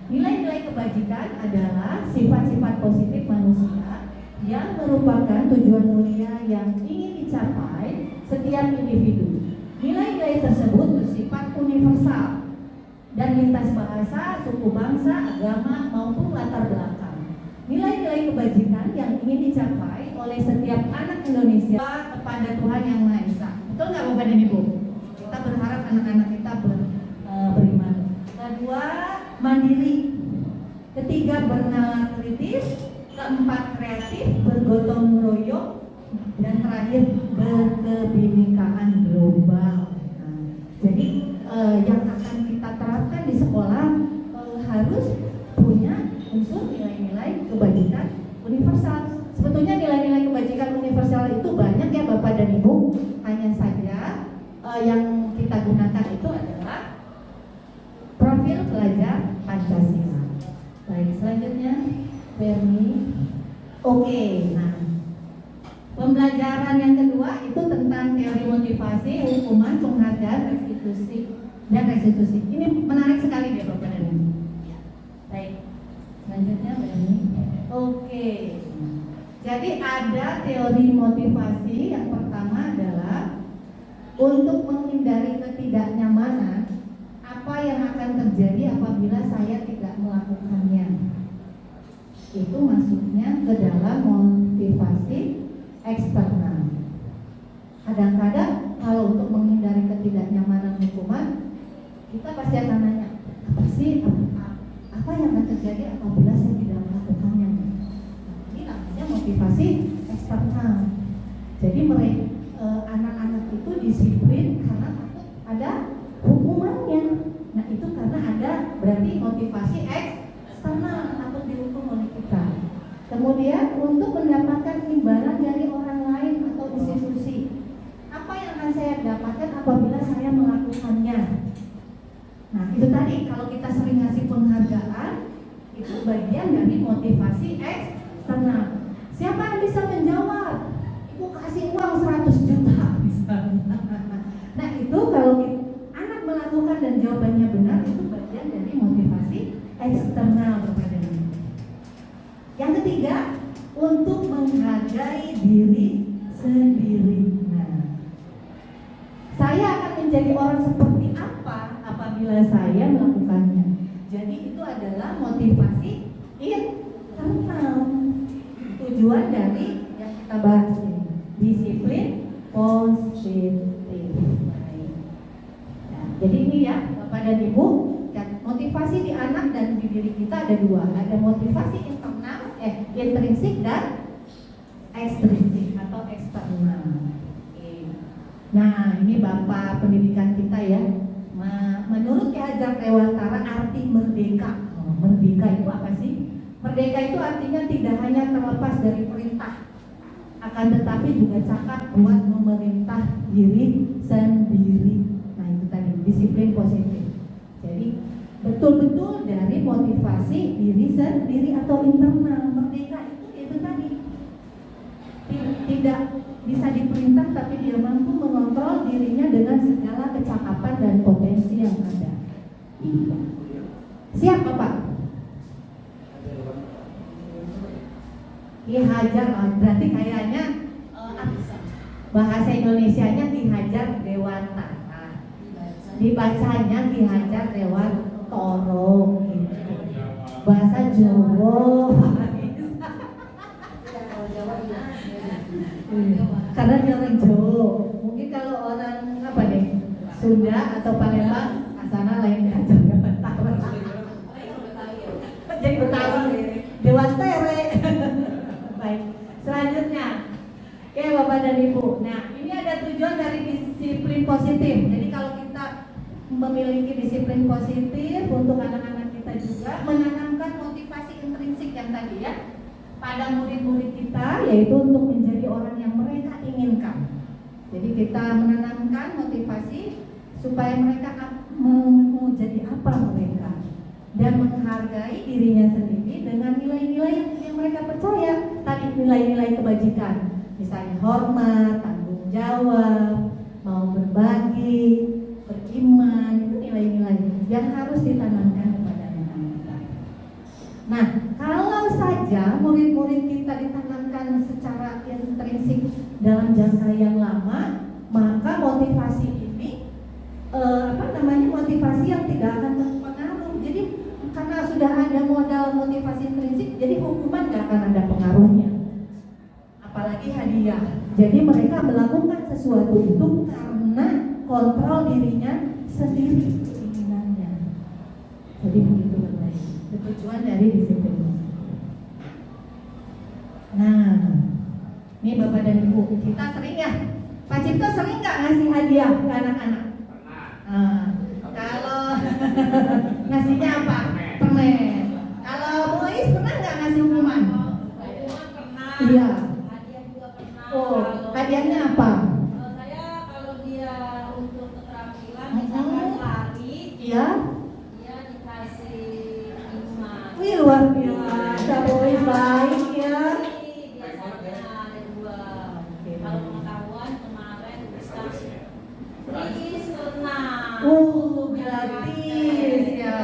nilai-nilai kebajikan adalah sifat-sifat positif manusia yang merupakan tujuan mulia yang ingin dicapai setiap individu. Nilai-nilai tersebut bersifat universal dan lintas bahasa, suku bangsa, agama maupun latar belakang. Nilai-nilai kebajikan yang ingin dicapai oleh setiap anak Indonesia kepada Tuhan Yang Maha Esa. Betul nggak Bapak dan Ibu? Kita berharap anak-anak kita beriman. Kedua, mandiri. Ketiga, bernalar kritis. Keempat, kreatif, bergotong royong. Dan terakhir, berkebinekaan global. Nah, jadi yang akan kita terapkan di sekolah harus punya unsur nilai-nilai kebajikan universal. Sebetulnya nilai-nilai kebajikan universal itu banyak ya Bapak dan Ibu. Hanya saja yang kita gunakan itu adalah profil pelajar Pancasila. Baik, selanjutnya Berni. Oke, nah pembelajaran yang kedua itu tentang teori motivasi, hukuman, penghargaan, restitusi. Ini menarik sekali ya Bapak dan Ibu. Baik, selanjutnya Berni. Oke. Jadi ada teori motivasi. Yang pertama adalah untuk menghindari ketidaknyamanan, apa yang akan terjadi apabila saya tidak melakukannya. Itu masuknya ke dalam motivasi eksternal. Kadang-kadang kalau untuk menghindari ketidaknyamanan hukuman, kita pasti akan nanya, apa yang akan terjadi apabila saya tidak melakukannya? Ini namanya motivasi eksternal. Jadi mereka anak-anak itu disiplin karena takut ada hukumannya. Nah itu karena ada berarti motivasi eksternal atau dihukum oleh kita. Kemudian untuk mendapatkan imbalan dari orang lain atau institusi, apa yang akan saya dapatkan apabila saya melakukannya? Nah itu tadi kalau kita sering ngasih penghargaan itu bagian dari motivasi eksternal. Siapa yang bisa menjawab? Ibu kasih uang 100 juta misalnya. Nah itu kalau anak melakukan dan jawabannya benar itu bagian dari motivasi eksternal kepada diri. Yang ketiga, untuk menghargai diri sendiri. Nah, saya akan menjadi orang seperti apa apabila saya melakukannya. Jadi itu adalah motivasi internal. Tujuan dari yang kita bahas ini, disiplin positif. Nah, jadi ini ya Bapak dan Ibu, motivasi di anak dan di diri kita ada dua. Ada motivasi internal, intrinsik dan ekstrinsik atau eksternal. Nah ini Bapak pendidikan kita ya. Menurut Ki Hajar Dewantara arti merdeka. Merdeka itu apa sih? Merdeka itu artinya tidak hanya terlepas dari perintah, akan tetapi juga cakap buat memerintah diri sendiri. Nah itu tadi disiplin positif. Jadi betul-betul dari motivasi diri sendiri atau internal. Merdeka itu tadi tidak bisa diperintah tapi dia mampu mengontrol dirinya dengan segala kecakapan dan potensi yang ada. Siap Bapak? Ki Hajar, berarti kayaknya bahasa Indonesianya Ki Hajar Dewantara, dibacanya Ki Hajar Dewantara gitu. Bahasa Jawa karena dia orang Jawa. Mungkin kalau orang apa deh Sunda atau Palembang asana lain aja jadi Betawi Dewantara. Baik, selanjutnya oke Bapak dan Ibu. Nah ini ada tujuan dari disiplin positif. Jadi kalau kita memiliki disiplin positif untuk anak-anak kita juga menanamkan motivasi intrinsik yang tadi ya pada murid-murid kita, yaitu untuk menjadi orang yang mereka inginkan. Jadi kita menanamkan motivasi supaya mereka mau jadi apa mereka dan menghargai dirinya sendiri dengan nilai-nilai yang mereka percaya. Tadi nilai-nilai kebajikan. Misalnya hormat, tanggung jawab, mau berbagi, beriman, itu nilai-nilai yang harus ditanamkan kepada anak-anak. Nah, kalau saja murid-murid kita ditanamkan secara intrinsik dalam jangka yang lama, maka motivasi ini motivasi yang tidak akan berpengaruh. Jadi karena sudah ada modal motivasi intrinsik, jadi hukuman nggak akan ada pengaruhnya. Apalagi hadiah. Jadi mereka melakukan sesuatu itu karena kontrol dirinya sendiri, keinginannya. Jadi begitu berbaik. Tujuan dari disiplin. Nah, ini Bapak dan Ibu, kita sering ya, Pak Cipto sering nggak ngasih hadiah ke anak-anak? Kalau ngasihnya apa? Permen. Kalau Bois pernah nggak ngasih hukuman? Pernah. Iya. Hadiah juga pernah. Oh, hadiahnya apa? Kalau saya kalau dia untuk keterampilan misalkan lari, Iya. dia dikasih minuman. Wih, luar biasa, Bois baik ya. Biasanya ada 2. Kalau pengetahuan kemarin bisa senang. Gratis ya,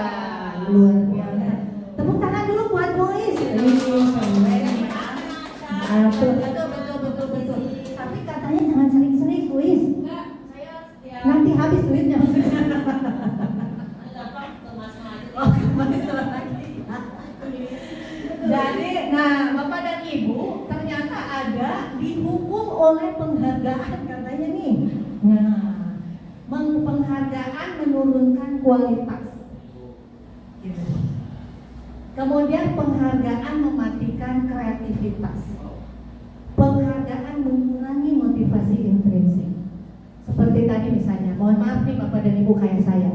luar biasa. Tepuk tangan dulu buat Bois. Betul. Tapi katanya jangan sering-sering, Bois. Enggak, saya setiap Nanti habis duitnya. dapat kemasan aja. Oh, masalah lagi. Jadi, nah, Bapak dan Ibu ternyata ada dihukum oleh penghargaan katanya nih. Nah, penghargaan menurunkan kualitas. Gitu. Kemudian penghargaan mematikan kreativitas. Penghargaan mengurangi motivasi intrinsik. Seperti tadi misalnya, mohon maaf nih Bapak dan Ibu kayak saya.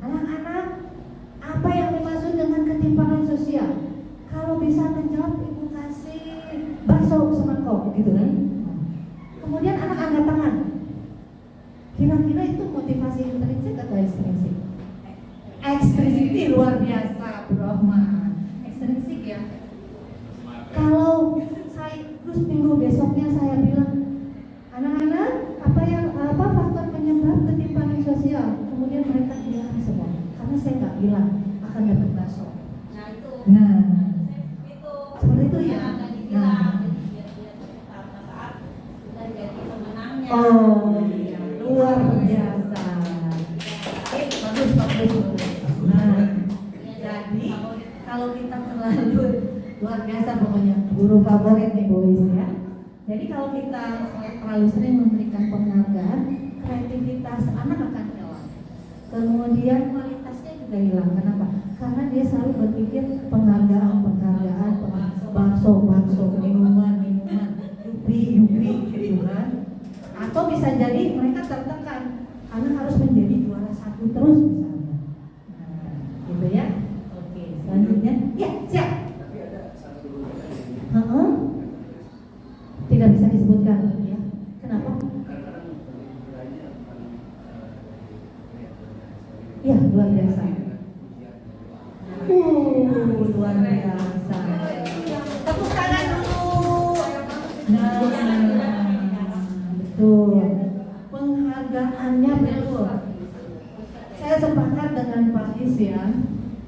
Anak-anak, apa yang dimaksud dengan ketimpangan sosial? Kalau bisa menjawab, Ibu kasih bakso semangkok gitu kan. Kemudian anak angkat tangan. Kira-kira itu motivasi intrinsik atau ekstrinsik? Ekstrinsik ini luar biasa, Bro Rahman. Ekstrinsik ya. Kalau saya terus minggu besoknya saya bilang, anak-anak, apa faktor penyebab ketimpangan sosial? Kemudian mereka bilang semua, karena saya nggak bilang akan dapat bakso. Nah itu. Nah, Itu. seperti itu ya. Nggak dibilang, jadi biar dia pada saat sudah jadi pemenangnya. Oh, iya. Luar biasa. Bagus. Nah, jadi kalau kita terlalu luar biasa pokoknya guru favorit nih Bois ya. Jadi kalau kita terlalu sering memberikan penghargaan, kreativitas anak akan hilang. Kemudian kualitasnya juga hilang. Kenapa? Karena dia selalu berpikir penghargaan, bakso, minuman, yupi, gitu kan. Atau bisa jadi mereka tertekan karena harus menjadi juara 1 terus misalnya. Nah, gitu ya. Oke, selanjutnya, ya siap. Tidak bisa disebutkan, ya. Kenapa? Ya, luar biasa. Luar biasa. Tepuk tangan dulu. Nah, betul. Penghargaannya betul. Saya sepakat dengan Pak Is ya.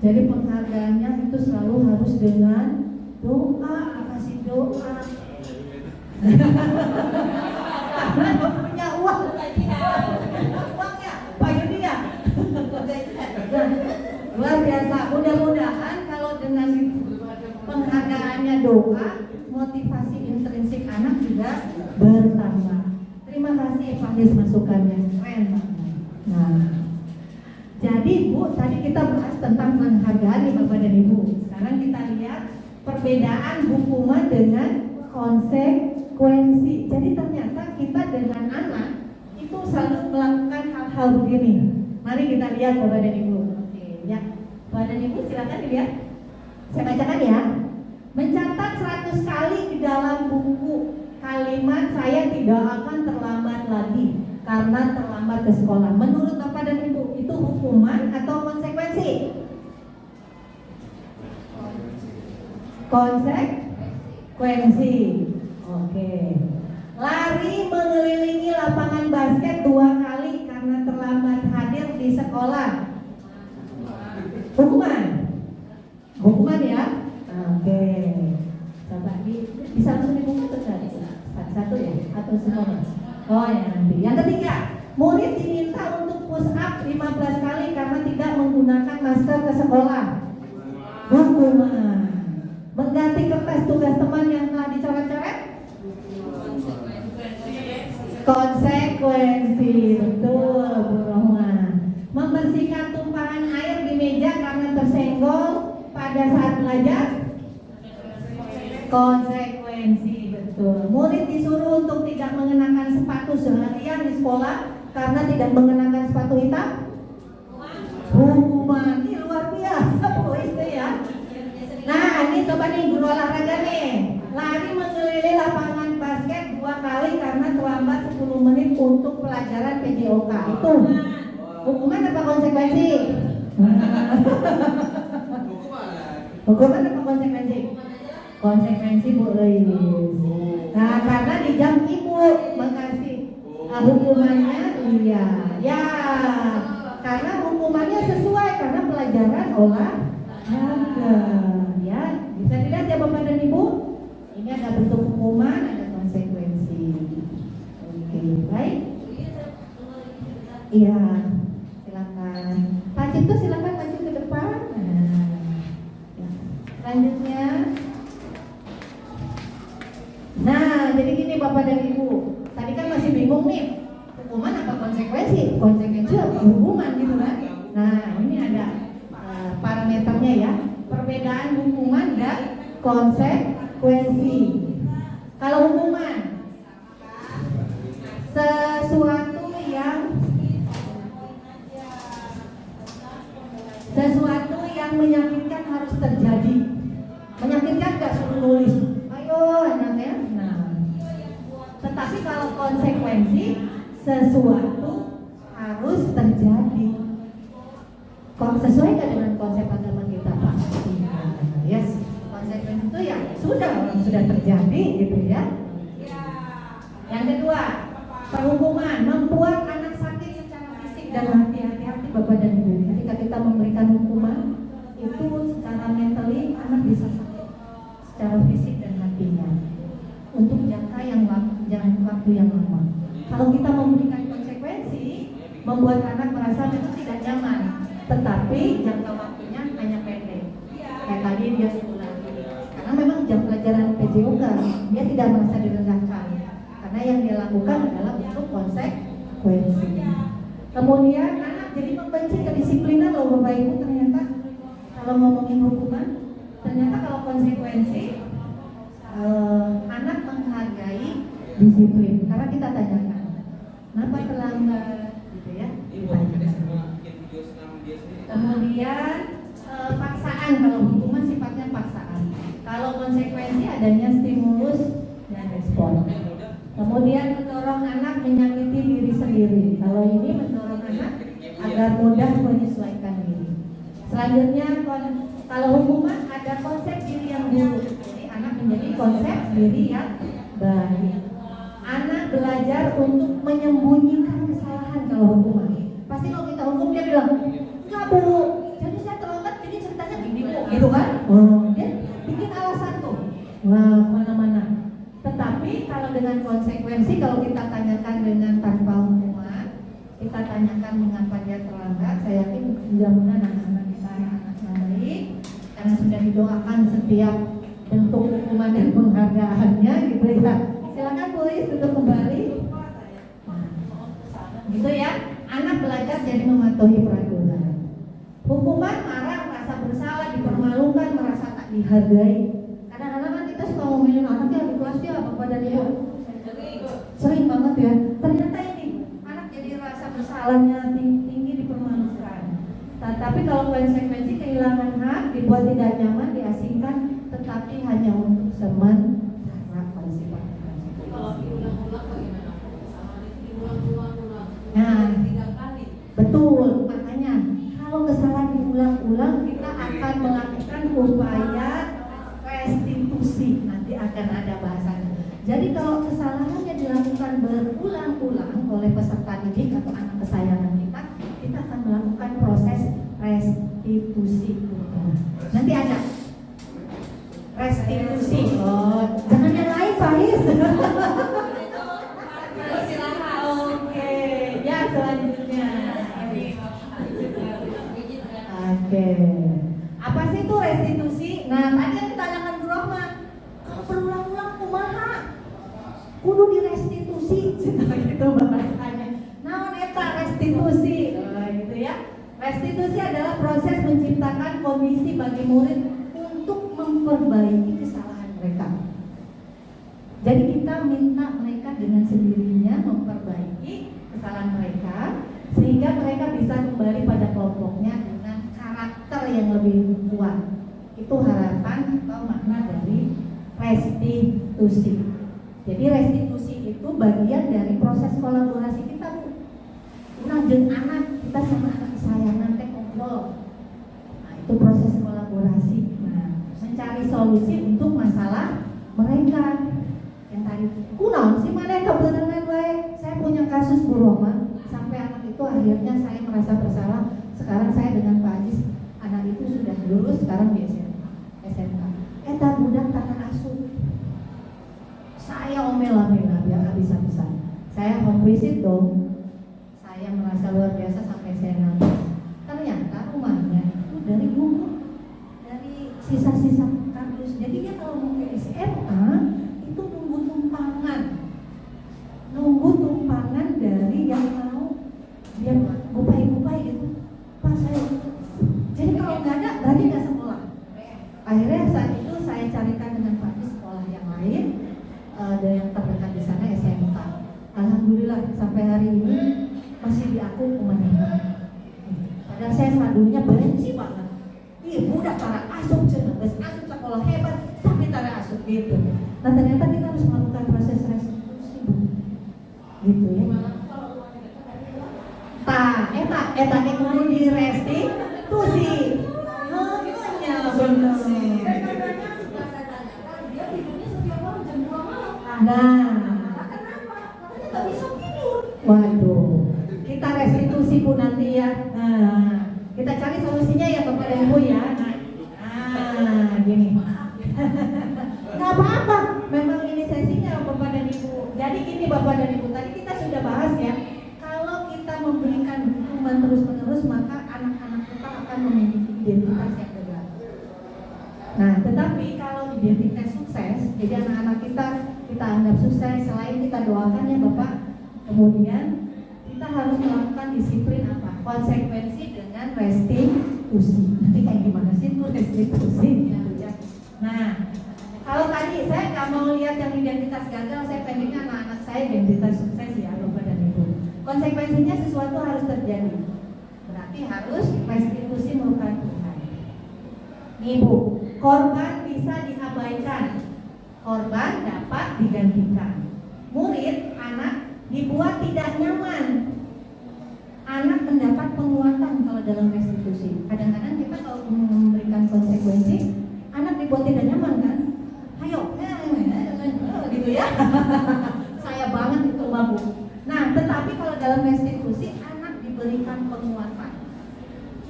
Jadi penghargaannya itu selalu harus dengan doa, kasih doa. Karena punya uang. Uangnya, Pak Yudi ya. Luar biasa. Mudah-mudahan kalau dengan penghargaannya doa, motivasi intrinsik anak juga bertambah. Terima kasih Pak Yus masukannya, keren banget. Nah, jadi Bu, tadi kita bahas tentang penghargaan nih Bapak dan Ibu. Sekarang kita lihat perbedaan hukuman dengan konsekuensi. Jadi ternyata kita dengan anak itu selalu melakukan hal-hal begini. Mari kita lihat Bapak dan Ibu. Oke, ya. Bapak dan Ibu silakan dilihat. Saya bacakan ya. Mencatat 100 kali di dalam buku kalimat saya tidak akan terlambat lagi karena terlambat ke sekolah. Menurut Bapak dan Ibu, itu hukuman atau konsekuensi? Konsekuensi. Oke. Lari mengelilingi lapangan basket 2 kali karena terlambat hadir di sekolah. Hukuman. Hukuman ya. Oke. Coba bisa langsung dibuka atau enggak? Satu ya atau semuanya? Oh ya nanti. Yang ketiga, murid diminta untuk push up 15 kali karena tidak menggunakan masker ke sekolah. Hukuman. Mengganti kertas tugas teman yang telah dicoret-coret. Konsekuensi. Betul, Bu Rohman. Membersihkan tumpahan air di meja karena tersenggol pada saat belajar. Konsekuensi. Betul. Murid disuruh untuk tidak mengenakan sepatu seharian di sekolah karena tidak mengenakan sepatu hitam. Hukuman. Ini luar biasa Bu Istri ya. Nah ini coba nih guru olahraga nih. Lari mengelilingi lapangan basket 2 kali karena terlambat 10 menit untuk pelajaran PJOK. Itu hukuman apa konsekuensi? Hukuman apa konsekuensi? Konsekuensi Bu Eis. Nah karena di jam ibu makasih. Hukumannya iya ya karena hukumannya sesuai karena pelajaran olahraga ya. Bisa dilihat ya Bapak dan Ibu, ini ada bentuk hukuman, ada konsekuensi. Oke, baik. Iya, silakan. Pak Cipto silakan maju ke depan. Nah, ya. Selanjutnya. Nah, jadi gini Bapak dan Ibu, tadi kan masih bingung nih, hukuman apa konsekuensi? Konsekuensi apa hukuman gitu kan? Nah, ini ada parameternya ya, perbedaan hukuman dan konsekuensi. Kalau hukuman, sesuatu yang menyakitkan harus terjadi. Menyakitkan gak suruh nulis? Ayo anaknya. Nah, tetapi kalau konsekuensi, sesuatu harus terjadi. Kok sesuai gak dengan konsep agama kita Pak? Yes, konsekuensi itu ya sudah terjadi gitu ya. Yang kedua, perhukuman membuat anak sakit secara fisik dan hati-hati Bapak dan Ibu. Ketika kita memberikan hukuman itu secara mentally anak bisa sakit secara fisik dan hatinya untuk jangka waktu yang lama. Kalau kita memberikan konsekuensi, membuat anak merasa itu tidak nyaman, tetapi jangka waktunya hanya pendek. Kayak tadi dia sekolah, karena memang jam pelajaran PJOK dia tidak merasa direndahkan, karena yang dia lakukan adalah untuk konsekuensi. Kemudian anak jadi membenci kedisiplinan loh Bapak Ibu. Ternyata kalau ngomongin hukuman, ternyata kalau konsekuensi anak menghargai disiplin. Karena kita tanyakan, kenapa terlambat gitu ya? Kemudian paksaan, kalau hukuman sifatnya paksaan. Kalau konsekuensi adanya stimulus dan respon. Kemudian mendorong anak menyakiti diri sendiri. Kalau ini mendorong anak agar mudah menyesuaikan diri. Selanjutnya kalau hukuman ada konsep diri yang buruk. Jadi anak menjadi konsep diri yang baik. Anak belajar untuk menyembunyikan kesalahan kalau hukuman. Pasti kalau kita hukum dia bilang, enggak Bu, jadi saya terlambat, jadi ceritanya gini Bu, gitu kan? Dia bikin alasan tuh. Wah, mana-mana. Tetapi kalau dengan konsekuensi, kalau kita tanyakan dengan tanpa hukuman, kita tanyakan mengapa dia terlambat, saya yakin mudah-mudahan anak-anak kita anak yang baik, karena sudah didoakan setiap bentuk hukuman dan penghargaannya gitu ya. Silakan tulis duduk kembali. Nah, gitu ya. Anak belajar jadi mematuhi peraturan. Hukuman marah, merasa bersalah, dipermalukan, merasa tak dihargai. Kadang-kadang kan kita suka ngomelin anaknya di kelas ya, Bapak dan Ibu. Sering banget ya. Ternyata ini anak jadi rasa bersalahnya tinggi, dipermalukan. Tapi kalau konsekuensi kehilangan hak, dibuat tidak nyaman, diasingkan, tetapi hanya untuk sementara. Kalau diulang-ulang bagaimana? Diulang-ulang. Nah, betul, makanya kalau kesalahan diulang-ulang kita akan melakukan upaya restitusi, nanti akan ada bahasannya. Jadi kalau kesalahannya dilakukan dilakukan berulang-ulang oleh peserta didik atau anak kesayangan kita akan melakukan proses restitusi. Nanti ada restitusi. Oh, jangan yang lain, Faiz. Oke, ya selanjutnya. Oke. Apa sih itu restitusi? Nah, tadi yang ditanyakan Bu Rohma, kalau berulang-ulang kumaha? Kudu direstitusi, gitu bahasanya. Naon eta restitusi? Gitu ya. Restitusi adalah proses menciptakan kondisi bagi murid untuk memperbaiki kesalahan mereka. Jadi kita minta mereka dengan sendirinya memperbaiki kesalahan mereka sehingga mereka bisa kembali pada kelompoknya dengan karakter yang lebih kuat. Itu harapan atau makna dari restitusi. Jadi restitusi itu bagian dari proses kolaborasi kita, Bu. Urang jeung anak, kita sama anak kesayangan teh ngobrol. Nah, itu proses kolaborasi. Nah, mencari solusi untuk masalah mereka. Yang tadi kunaon sih mana kebetulan gue, saya punya kasus Bu Roma, sampai anak itu akhirnya saya merasa bersalah. Sekarang saya dengan Pak Ajis, anak itu sudah lulus, sekarang di SMK. Eta budak tanah asuh. Saya omel-omel biar habis-habisan. Saya home visit dong. Saya merasa luar biasa sampai saya nangis. Ternyata rumahnya itu dari buku, dari sisa-sisa kardus. Jadi dia kalau mau ke SMA itu nunggu tumpangan dari yang mau dia gupai gitu. Pak saya. Jadi kalau nggak ada, berarti nggak sekolah. Akhirnya saat itu saya carikan dengan Pak di sekolah yang lain, ada yang terdekat di sana SMK. Alhamdulillah sampai hari ini masih diaku pemenangan. Padahal saya sadunya benci banget. Ih, budak para asup cenah, geus asup sekolah hebat, tapi tara asup gitu. Nah ternyata kita harus melakukan proses restitusi, Bu. Gitu ya. Eta kudu direstitusi. Makanya bener. Dia tidurnya setiap malam jam 2 malam. Nah, kenapa? Bisa tidur. Waduh, kita restitusi Bu nanti ya. Nah, kita cari solusinya ya Bapak dan Ibu ya. Nah, gini. Nggak apa-apa, memang ini sesinya Bapak dan Ibu. Jadi gini Bapak dan Ibu, tadi kita sudah bahas ya. Kalau kita memberikan dukungan terus-menerus, maka anak-anak kita akan memiliki identitas yang berbeda. Nah, tetapi kalau identitas sukses, jadi anak-anak kita anggap sukses, selain kita doakan ya Bapak, kemudian kita harus melakukan disiplin apa? Konsekuensi dengan restitusi. Nanti kayak gimana sih itu restitusi? Nah, kalau tadi saya nggak mau lihat yang identitas gagal, saya pengennya anak-anak saya identitas sukses ya Bapak dan Ibu. Konsekuensinya sesuatu harus terjadi. Berarti harus restitusi merupakan Tuhan. Ibu, korban bisa diabaikan, korban dapat digantikan. Murid, anak dibuat tidak nyaman. Anak mendapat penguatan kalau dalam restitusi. Kadang-kadang kita kalau memberikan konsekuensi, anak dibuat tidak nyaman kan? Ayo, gitu ya. Saya banget itu babu. Nah, tetapi kalau dalam restitusi, anak diberikan penguatan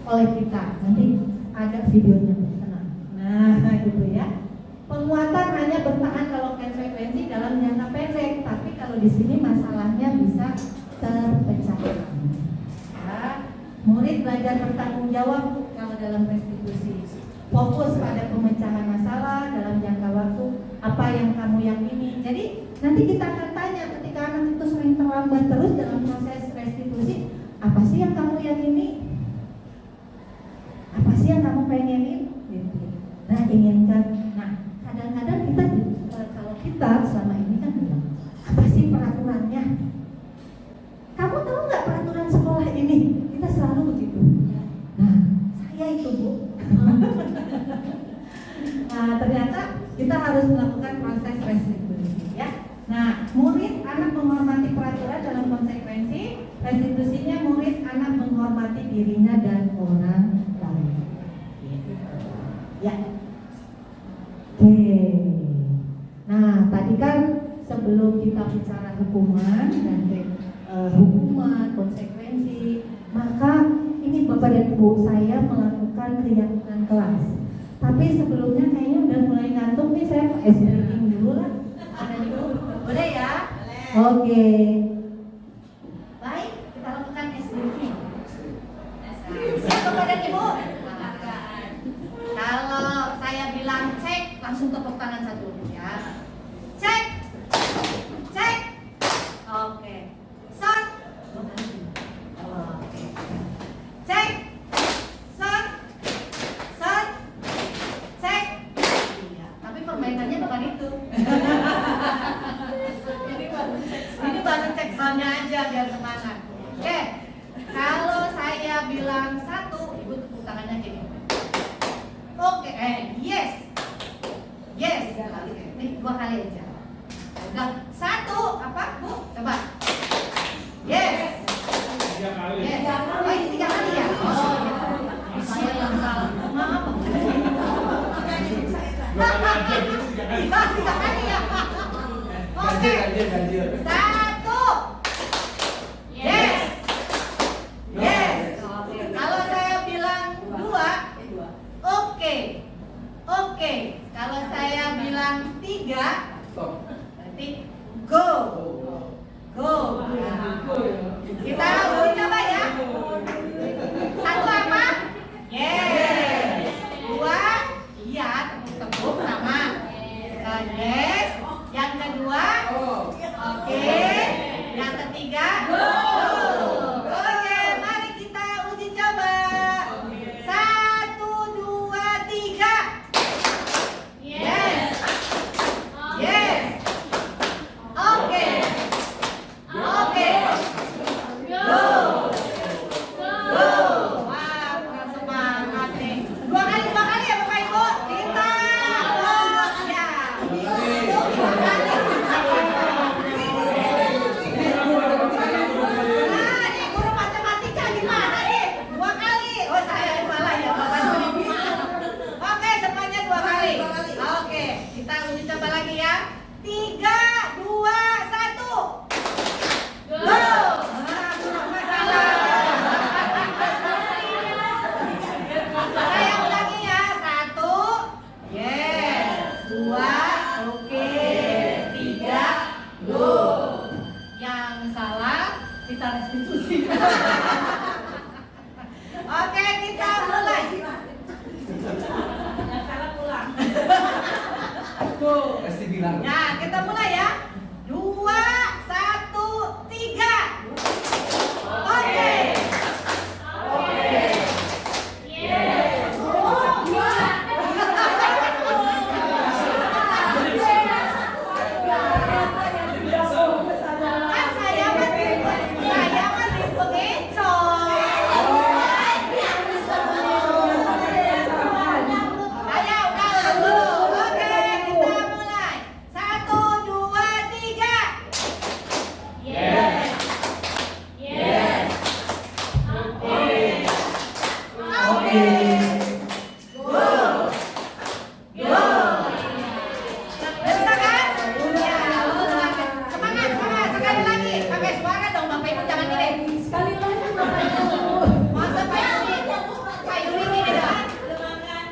oleh kita. Nanti ada videonya, tenang. Nah, gitu ya. Penguatan hanya bertahan kalau konsekuensi dalam jangka pendek, tapi kalau di sini masalahnya bisa terpecahkan. Ya, murid belajar bertanggung jawab kalau dalam restitusi. Fokus pada pemecahan masalah dalam jangka waktu, apa yang kamu yakini. Jadi nanti kita akan tanya ketika anak itu sering terlambat terus dalam proses restitusi, apa sih yang kamu yakini? Apa sih yang kamu pengenin? Gitu. Nah, inginkan. Nah, kadang-kadang kita kalau kita selama ini kan bilang, apa sih peraturannya? Kamu tahu nggak peraturan sekolah ini? Kita selalu begitu. Nah, saya itu Bu. Nah, ternyata kita harus melakukan proses restitusi ya. Nah, murid anak menghormati peraturan dalam konsekuensi, restitusinya murid anak menghormati dirinya dan orang lain. Ya. Oke. Nah, tadi kan sebelum kita bicara hukuman dan hukuman, konsekuensi, maka ini Bapak dan Ibu, saya melakukan keyakinan kelas. Tapi sebelumnya kayaknya udah mulai ngantuk nih, saya SBing dulu lah. Ada dulu, boleh ya? Oke. Baik, kita lakukan SBing. Siap Bapak dan Ibu? Kalau saya bilang cek, langsung tepuk tangan satu ya. Cek, cek. Oke. Shot. Oke. Cek. Shot. Shot. Cek. Iya, tapi permainannya bukan itu. Ini baru cek soundnya aja biar semangat. Oke. Kalau saya bilang satu, Ibu tepuk tangannya gini. Oke, yes. Yes. Nih, 2 kali aja. Udah. 1, apa Bu? Coba. Yes. 3 kali. Yes. Oh, ini 3 kali ya? Oh, saya yang salah. Maaf. 3 kali ya? Oke. 1. Yes. Yes. Oke. Kalau saya bilang 2, oke. Oke. Kalau saya bilang 3, berarti go. Go. Kita uji coba ya. 1 apa? Yes. 2, iya, tepuk-tepuk sama. Yes. Yang kedua, oke. Yang ketiga, go. Oke, mari kita uji coba. 1, 2, 3. Yes. Yes. Oke. Oke. Go. Go. Wah, kurang semangat nih. 2 kali ya Bapak Ibu. Kita. Oh, ya. 2 kali. Nah, ini guru matematika gimana nih? 2 kali. Oh, saya yang salah ya Bapak Ibu. Oke, semuanya 2 kali. Oke, kita uji coba lagi ya. 3, 2, 1. Go. Masalah. Saya ulangi ya. 1. Yes. 2. Oke. 3. Go. Yang salah kita restitusi. Oke, kita mulai. Yang salah pulang. Pasti bilang. Ya, kita mulai ya. 2, 1, 3. Oke. Oke. Yes. Kan saya menghitung. Ayo, udah dulu. Oke, kita mulai. 1, 2, 3. Yes. Yes. Oke. Oke. Go. Go. Bisa kan? Ya, semangat, semangat. Sekali lagi. Pakai suara dong, Bapak Ibu, jangan gini. Sekali lagi, Bapak Ibu. Masa Pak Yuli? Pak Yuli gini dong. Semangat.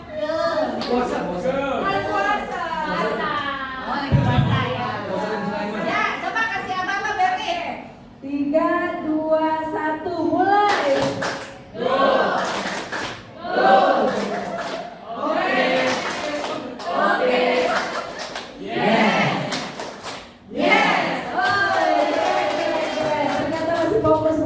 Puasa. Puasa. Oh, lagi puasa ya. Ya, coba kasih abang-abang Berni. 3, 2, 1, mulai. Go. Go. Oke. Oke. Yes. Yes. Ternyata masih fokus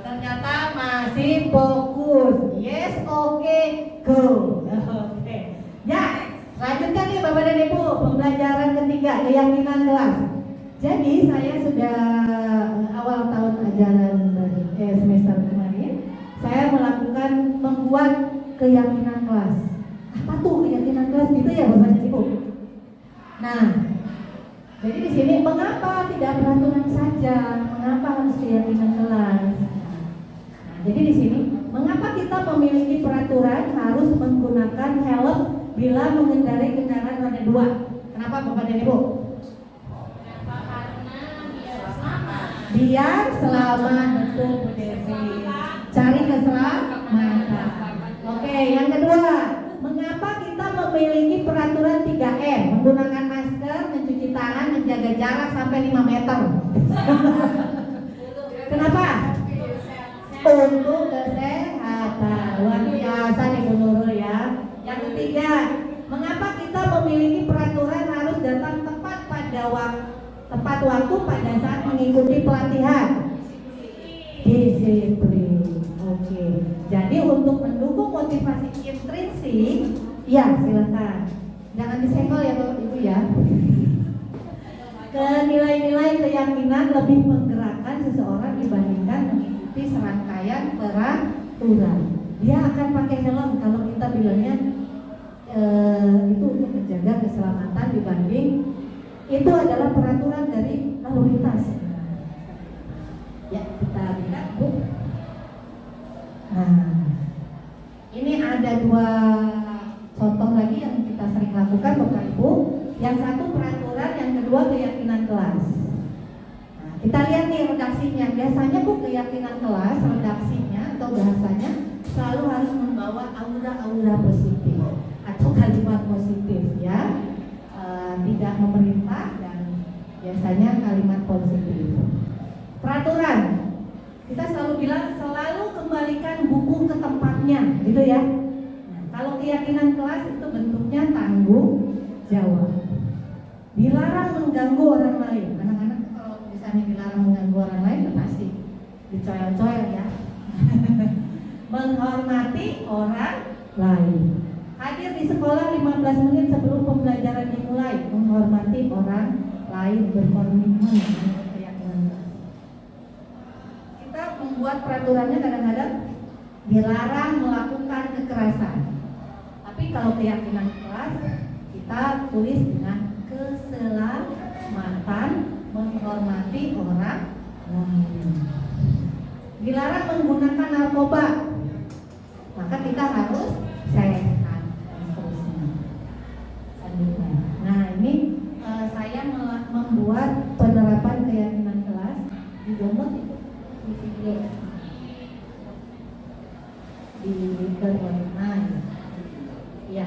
Ternyata masih fokus. Yes, oke, go. Oke. Ya, lanjutkan nih Bapak dan Ibu, pembelajaran ketiga, keyakinan kelas. Jadi saya sudah awal tahun ajaran semester kemarin, saya melakukan membuat keyakinan kelas. Apa tuh keyakinan kelas gitu ya Bapak dan Ibu? Nah, jadi di sini mengapa tidak peraturan saja? Mengapa harus keyakinan kelas? Nah, jadi di sini mengapa kita memiliki peraturan harus menggunakan helm bila mengendarai kendaraan roda 2? Kenapa Bapak dan Ibu? Karena biar selamat. Biar selamat, betul Bu Devi. Cari keselamatan. Oke, yang kedua, mengapa kita memiliki peraturan 3M? Menggunakan masker, mencuci tangan, menjaga jarak sampai 5 meter. Kenapa? Untuk kesehatan. Luar biasa nih Bu Nurul ya. Yang ketiga, mengapa kita memiliki peraturan harus datang tepat waktu pada saat mengikuti pelatihan? Disiplin. Oke. Jadi untuk mendukung motivasi intrinsik, ya silakan. Jangan disenggol ya Bapak Ibu ya. Ke nilai-nilai keyakinan lebih menggerakkan seseorang dibandingkan mengikuti serangkaian peraturan. Dia akan pakai helm kalau kita bilangnya itu untuk menjaga keselamatan dibanding itu adalah peraturan dari lalu lintas. Ya, kita lihat Bu. Nah, ini ada 2 contoh lagi yang kita sering lakukan Bapak Ibu. Yang satu peraturan, yang kedua keyakinan kelas. Nah, kita lihat nih redaksinya. Biasanya Bu keyakinan kelas redaksinya atau bahasanya selalu harus membawa aura-aura positif atau kalimat positif ya. Tidak memerintah dan biasanya kalimat positif. Peraturan, kita selalu bilang selalu kembalikan buku ke tempatnya, gitu ya. Nah, kalau keyakinan kelas itu bentuknya tanggung jawab. Dilarang mengganggu orang lain. Anak-anak kalau misalnya dilarang mengganggu orang lain, pasti dicoyol-coyol ya. Menghormati orang lain. Hadir di sekolah 15 menit sebelum pembelajaran dimulai, menghormati orang lain, berkomitmen dengan keyakinan kelas. Kita membuat peraturannya kadang-kadang dilarang melakukan kekerasan. Tapi kalau keyakinan kelas kita tulis dengan keselamatan, menghormati orang lain. Dilarang menggunakan narkoba, maka kita harus sehat. Nah ini saya membuat penerapan keyakinan kelas di download itu di video di Nah ya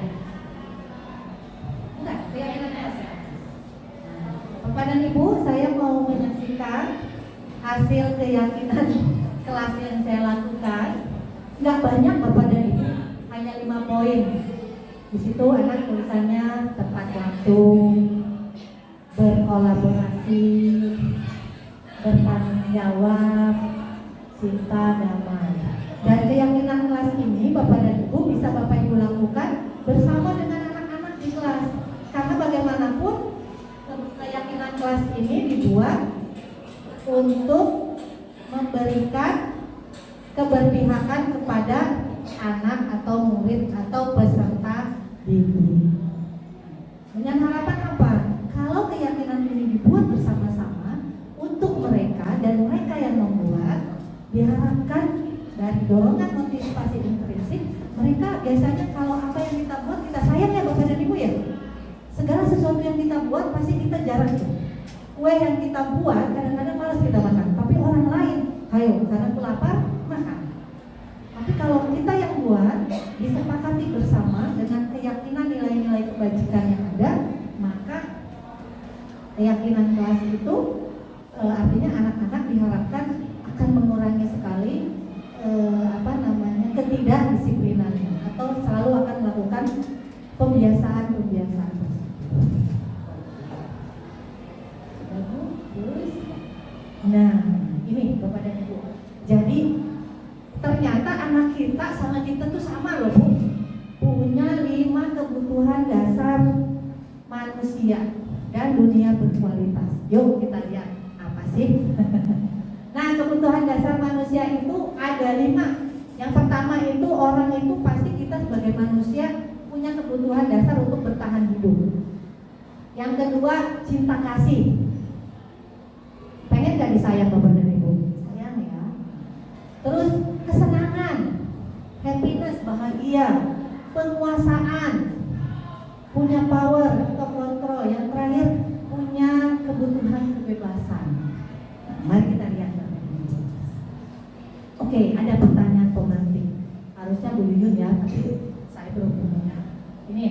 enggak keyakinan kelas ya. Bapak dan Ibu, saya mau menyaksikan hasil keyakinan kelas yang saya lakukan. Enggak banyak Bapak dan Ibu, hanya 5 poin. Di situ anak tulisannya tepat waktu, berkolaborasi, bertanggung jawab, cinta damai. Dan keyakinan kelas ini Bapak dan Ibu bisa Bapak Ibu lakukan bersama dengan anak-anak di kelas. Karena bagaimanapun keyakinan kelas ini dibuat untuk memberikan keberpihakan kepada anak atau murid atau peserta didik. Dengan harapan apa? Kalau keyakinan ini dibuat bersama-sama untuk mereka dan mereka yang membuat, diharapkan dari dorongan motivasi intrinsik, mereka biasanya kalau apa yang kita buat kita sayang ya Bapak dan Ibu ya. Segala sesuatu yang kita buat pasti kita jarang tuh. Kue yang kita buat kadang-kadang malas kita makan, tapi orang lain, ayo karena aku lapar makan. Tapi kalau kita yang buat, disepakati bersama dengan keyakinan nilai-nilai kebajikan yang ada, maka keyakinan kelas itu artinya anak-anak diharapkan akan mengurangi sekali ketidakdisiplinannya atau selalu akan melakukan pembiasaan-pembiasaan. Nah, ini Bapak dan Ibu. Jadi ternyata anak kita sama kita tuh sama loh Bu. Punya 5 kebutuhan dasar manusia dan dunia berkualitas. Yuk kita lihat apa sih? Nah, kebutuhan dasar manusia itu ada 5. Yang pertama itu orang itu pasti kita sebagai manusia punya kebutuhan dasar untuk bertahan hidup. Yang kedua cinta kasih. Pengen gak disayang Bapak dan Ibu? Sayang ya. Terus kesenangan, happiness, bahagia, penguasaan, punya power atau kontrol yang terakhir punya kebutuhan kebebasan. Mari kita lihat. Oke, ada pertanyaan pemantik. Harusnya Bu Yuyun ya, tapi saya belum punya. Ini,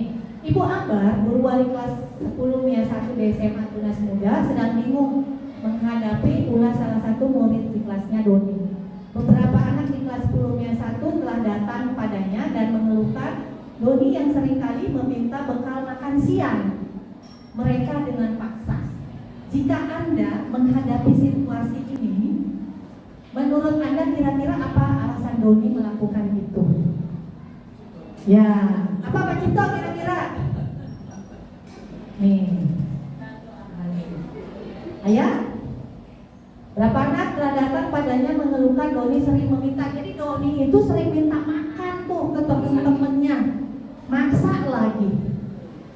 Ibu Ambar, guru wali kelas 10 MIA 1 di SMA Tunas Muda, sedang bingung menghadapi ulah salah satu murid di kelasnya Doni. Beberapa anak di kelas 10 MIA 1 telah datang padanya dan mengeluhkan Doni yang seringkali meminta bekal makan siang mereka dengan paksa. Jika Anda menghadapi situasi ini, menurut Anda kira-kira apa alasan Doni melakukan itu? Ya, apa Pak Cipto kira-kira? Nih, ayah, berapa anak telah datang padanya mengeluhkan Doni sering meminta. Jadi Doni itu sering minta makan tuh ke temen-temennya, maksa lagi.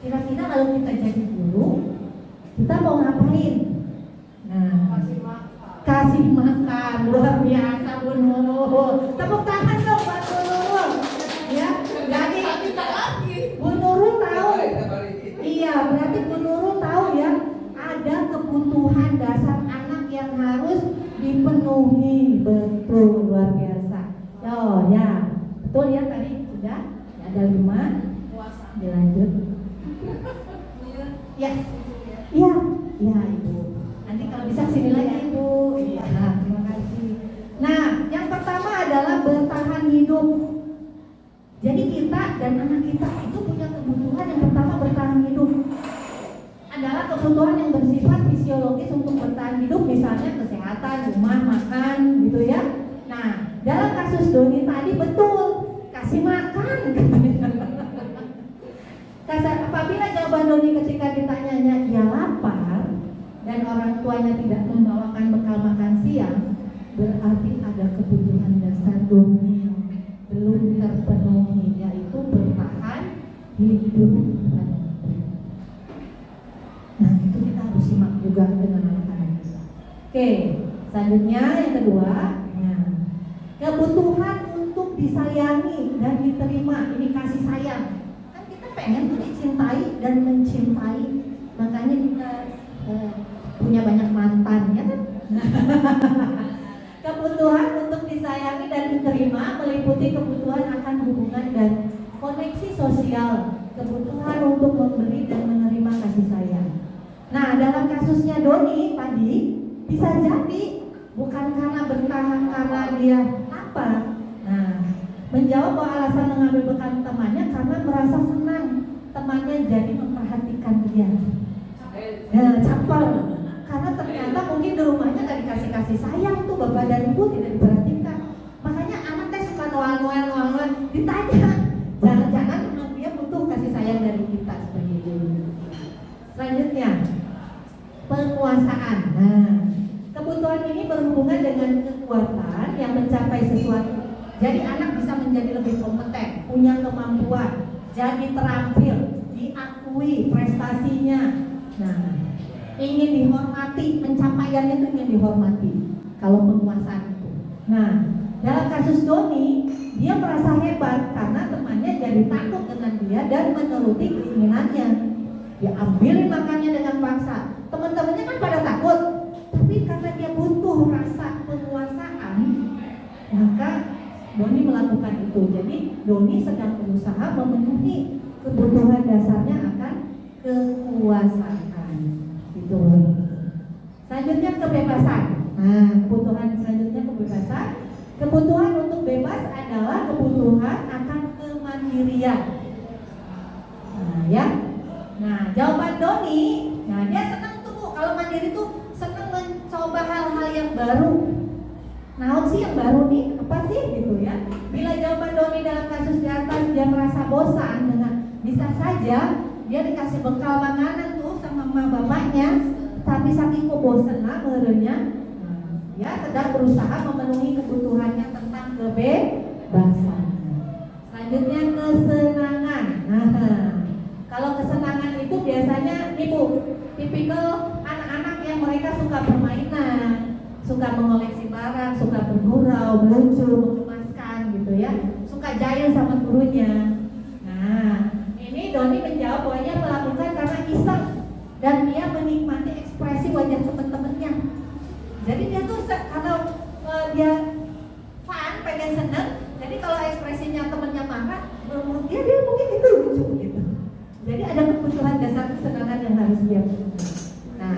Kira-kira kalau kita jadi guru, kita mau ngapain? Nah, kasih makan, luar biasa Bu Nurul. Tepuk tangan dong buat Bu Nurul. Ya, jadi Bu Nurul tahu. Iya, berarti Bu Nurul tahu ya, ada kebutuhan dasar anak yang harus dipenuhi. Betul, luar biasa. Oh ya, betul ya tadi sudah ada 5. Dilanjut. Ya, iya, iya Ibu. Nanti kalau bisa sini lagi Ibu. Iya, terima kasih. Nah, yang pertama adalah bertahan hidup. Jadi kita dan anak kita itu punya kebutuhan yang pertama bertahan hidup. Adalah kebutuhan yang bersifat fisiologis untuk bertahan hidup, misalnya kesehatan, rumah, makan, gitu ya. Nah, dalam kasus Doni tadi betul, kasih makan. Apabila jawaban Doni ketika ditanyanya ia lapar dan orang tuanya tidak membawakan bekal makan siang, berarti ada kebutuhan dasar Doni yang belum terpenuhi, yaitu bertahan hidup. Nah, itu kita harus simak juga dengan anak-anak kita. Oke, selanjutnya yang kedua, nah, kebutuhan untuk disayangi dan diterima. Ini kasih sayang. Kan kita pengen tuh dicintai dan mencintai, makanya kita punya banyak mantan, ya kan? Kebutuhan untuk disayangi dan diterima meliputi kebutuhan akan hubungan dan koneksi sosial, kebutuhan untuk memberi dan menerima kasih sayang. Nah, dalam kasusnya Doni tadi bisa jadi bukan karena bertahan karena dia lapar. Nah, menjawab bahwa alasan mengambil bekal temannya karena merasa senang temannya jadi memperhatikan dia. Capel. Karena ternyata mungkin di rumahnya nggak dikasih kasih sayang tuh, bapak dan ibu tidak diperhatikan. Makanya anaknya suka noel, ditanya. Jangan-jangan memang dia butuh kasih sayang dari kita sebagai ibu. Selanjutnya, penguasaan. Nah, kebutuhan ini berhubungan dengan kekuatan yang mencapai sesuatu. Jadi anak bisa menjadi lebih kompeten, punya kemampuan, jadi terampil, diakui prestasinya. Nah, ingin dihormati, pencapaiannya itu ingin dihormati. Kalau penguasaan itu. Nah, dalam kasus Doni, dia merasa hebat karena temannya jadi takut dengan dia dan menuruti keinginannya. Dia ambilin makannya dengan paksa. Teman-temannya kan pada takut, tapi karena dia butuh rasa penguasaan, maka Doni melakukan itu. Jadi Doni sedang berusaha memenuhi kebutuhan dasarnya akan kekuasaan. Gitu. Selanjutnya kebebasan. Nah, kebutuhan selanjutnya kebebasan. Kebutuhan untuk bebas adalah kebutuhan akan kemandirian. Nah, ya. Nah, jawaban Doni, nah dia senang tuh Bu, kalau mandiri tuh senang mencoba hal-hal yang baru. Nah, sih yang baru nih, apa sih gitu ya? Bila jawaban Doni dalam kasus di atas dia merasa bosan dengan, bisa saja dia dikasih bekal makanan tuh sama mama bapaknya, tapi saking kok bosan lah merenya, dia sedang berusaha memenuhi kebutuhannya tentang kebebasan. Selanjutnya kesenangan. Nah, kalau kesenangan itu biasanya ibu, tipikal anak-anak yang mereka suka permainan, suka mengoleksi barang, suka bergurau, melucu, mengemaskan gitu ya, suka jahil sama gurunya. Nah, ini Doni menjawab bahwa dia melakukan karena iseng. karena dia fun, pengen seneng. Jadi kalau ekspresinya temennya marah, menurut dia mungkin itu lucu gitu. Jadi ada kebutuhan dasar kesenangan yang harus dia penuhi. Nah,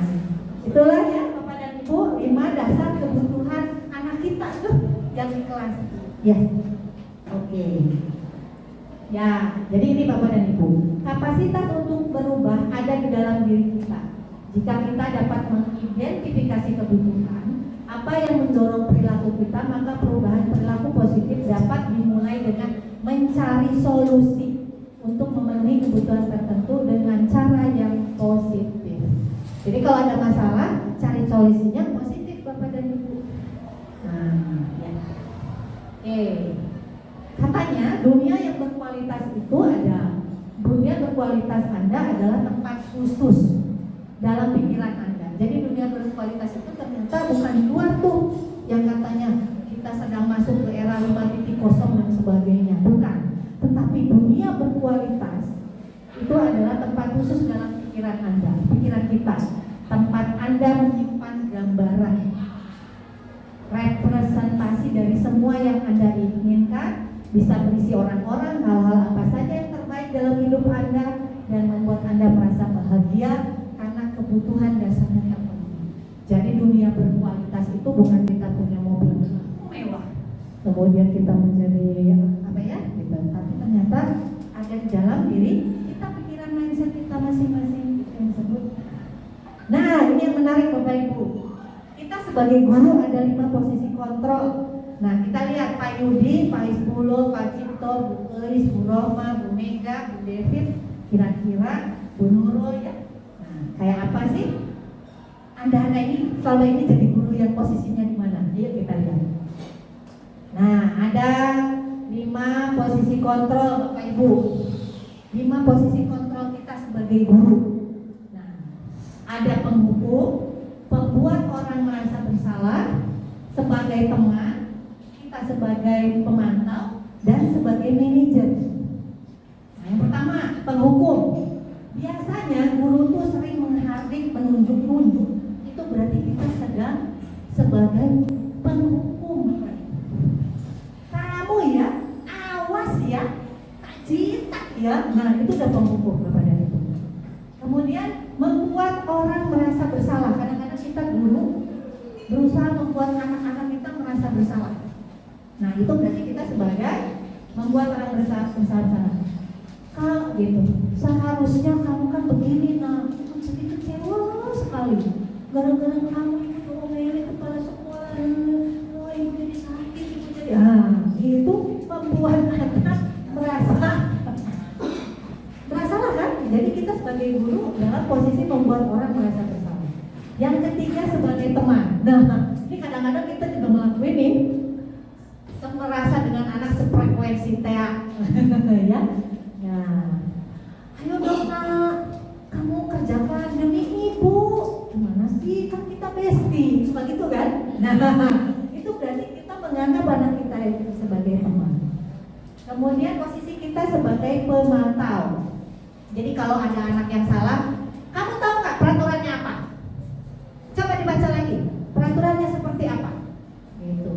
itulah ya Bapak dan Ibu 5 dasar kebutuhan anak kita tuh yang di kelas. Ya, oke. Ya, jadi ini Bapak dan Ibu, kapasitas untuk berubah ada di dalam diri kita. Jika kita dapat mengidentifikasi kebutuhan, apa yang mendorong perilaku kita, maka perubahan perilaku positif dapat dimulai dengan mencari solusi untuk memenuhi kebutuhan tertentu dengan cara yang positif. Jadi kalau ada masalah, cari solusinya positif Bapak dan Ibu. Nah, ya. Oke. Katanya dunia yang berkualitas itu ada. Dunia berkualitas Anda adalah tempat khusus dalam pikiran Anda. Jadi dunia berkualitas itu ternyata bukan di luar tuh yang katanya kita sedang masuk ke era 5.0 dan sebagainya, bukan. Tetapi dunia berkualitas itu adalah tempat khusus dalam pikiran Anda, pikiran kita. Tempat Anda menyimpan gambaran, representasi dari semua yang Anda inginkan, bisa berisi orang-orang, hal-hal apa saja yang terbaik dalam hidup Anda dan membuat Anda merasa bahagia karena kebutuhan dasarnya terpenuhi. Jadi dunia berkualitas itu bukan kita punya mobil mewah, kemudian kita menjadi apa ya, gitu. Tapi ternyata ada di dalam diri kita, pikiran mindset kita masing-masing yang disebut. Nah, ini yang menarik Bapak Ibu. Kita sebagai guru ada 5 posisi kontrol. Nah, kita lihat Pak Yudi, Pak Ispulo, Pak Cipto, Bu Elis, Bu Roma, Bu Mega, Bu David, kira-kira Bu Nurul ya. Nah, kayak apa sih? Anda ini selama ini jadi guru yang posisinya di mana? Ayo kita lihat. Nah, ada 5 posisi kontrol Bapak Ibu. 5 posisi kontrol kita sebagai guru. Nah, ada penghukum, pembuat orang merasa bersalah, sebagai teman, sebagai pemantau, dan sebagai manajer. Nah, yang pertama, penghukum. Biasanya guru tuh sering menghardik, menunjuk-nunjuk. Itu berarti kita sedang sebagai penghukum. Kamu ya, awas ya, tak citak ya. Nah, itu udah penghukum Bapak dan Ibu. Kemudian membuat orang merasa bersalah. Kadang-kadang kita guru berusaha membuat anak-anak kita merasa bersalah. Nah, itu berarti kita sebagai membuat orang bersalah. Kak, gitu. Seharusnya kamu kan begini, nah, itu jadi kecewa sekali. Gara-gara kamu itu diomelin kepala sekolah, wah ibu jadi sakit, ibu jadi. Itu membuat anak merasa bersalah kan? Jadi kita sebagai guru dalam posisi membuat orang merasa bersalah. Yang ketiga sebagai teman. Nah, ini kadang-kadang kita juga melakukan ini. Merasa dengan anak sefrekuensi ya. Ya. Ayo dong nak, kamu kerjakan demi ibu. Gimana sih, kan kita bestie, suka gitu kan? Nah, itu berarti kita menganggap anak kita itu sebagai teman. Kemudian posisi kita sebagai pemantau. Jadi kalau ada anak yang salah, kamu tahu nggak peraturannya apa? Coba dibaca lagi. Peraturannya seperti apa? Gitu.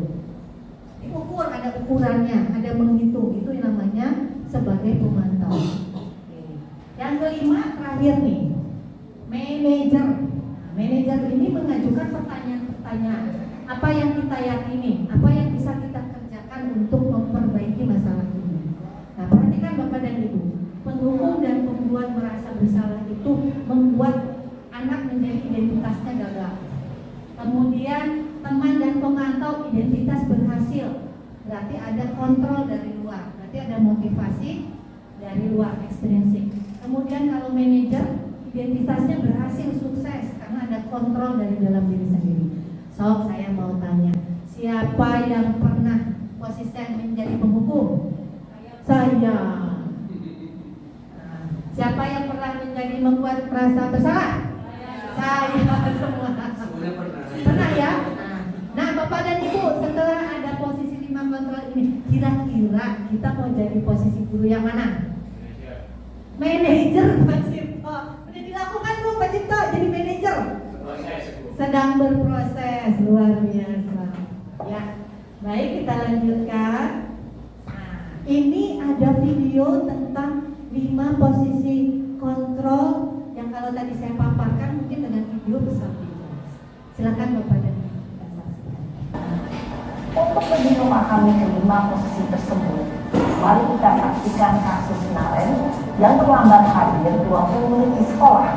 Ukur, ada ukurannya, ada menghitung, itu yang namanya sebagai pemantau. Yang kelima terakhir nih, manajer. Manajer ini mengajukan pertanyaan-pertanyaan. Apa yang kita yakini, apa yang bisa kita kerjakan untuk memperbaiki masalah ini. Nah, perhatikan Bapak dan Ibu, penghukum dan pembuat merasa bersalah itu membuat anak menjadi identitasnya gagal. Kemudian teman dan pemantau identitas berhasil, berarti ada kontrol dari luar, berarti ada motivasi dari luar, extrinsic. Kemudian kalau manajer, identitasnya berhasil, sukses, karena ada kontrol dari dalam diri sendiri. So, saya mau tanya, siapa yang pernah posisi menjadi penghukum? Saya. Nah, siapa yang pernah menjadi membuat merasa bersalah? Saya semua. Pernah ya? Nah, Bapak dan Ibu, setelah ada posisi 5 kontrol ini, kira-kira kita mau jadi posisi guru yang mana? Manajer, Pak Cipto. Udah dilakukan belum Pak Cipto jadi manajer? Sedang berproses, luar biasa. Baik, kita lanjutkan. Nah, ini ada video tentang 5 posisi kontrol yang kalau tadi saya paparkan mungkin dengan video bisa lebih jelas. Silakan Bapak dan Ibu. Untuk lebih memahami kelima posisi tersebut, mari kita saksikan kasus Naren yang terlambat hadir 20 menit di sekolah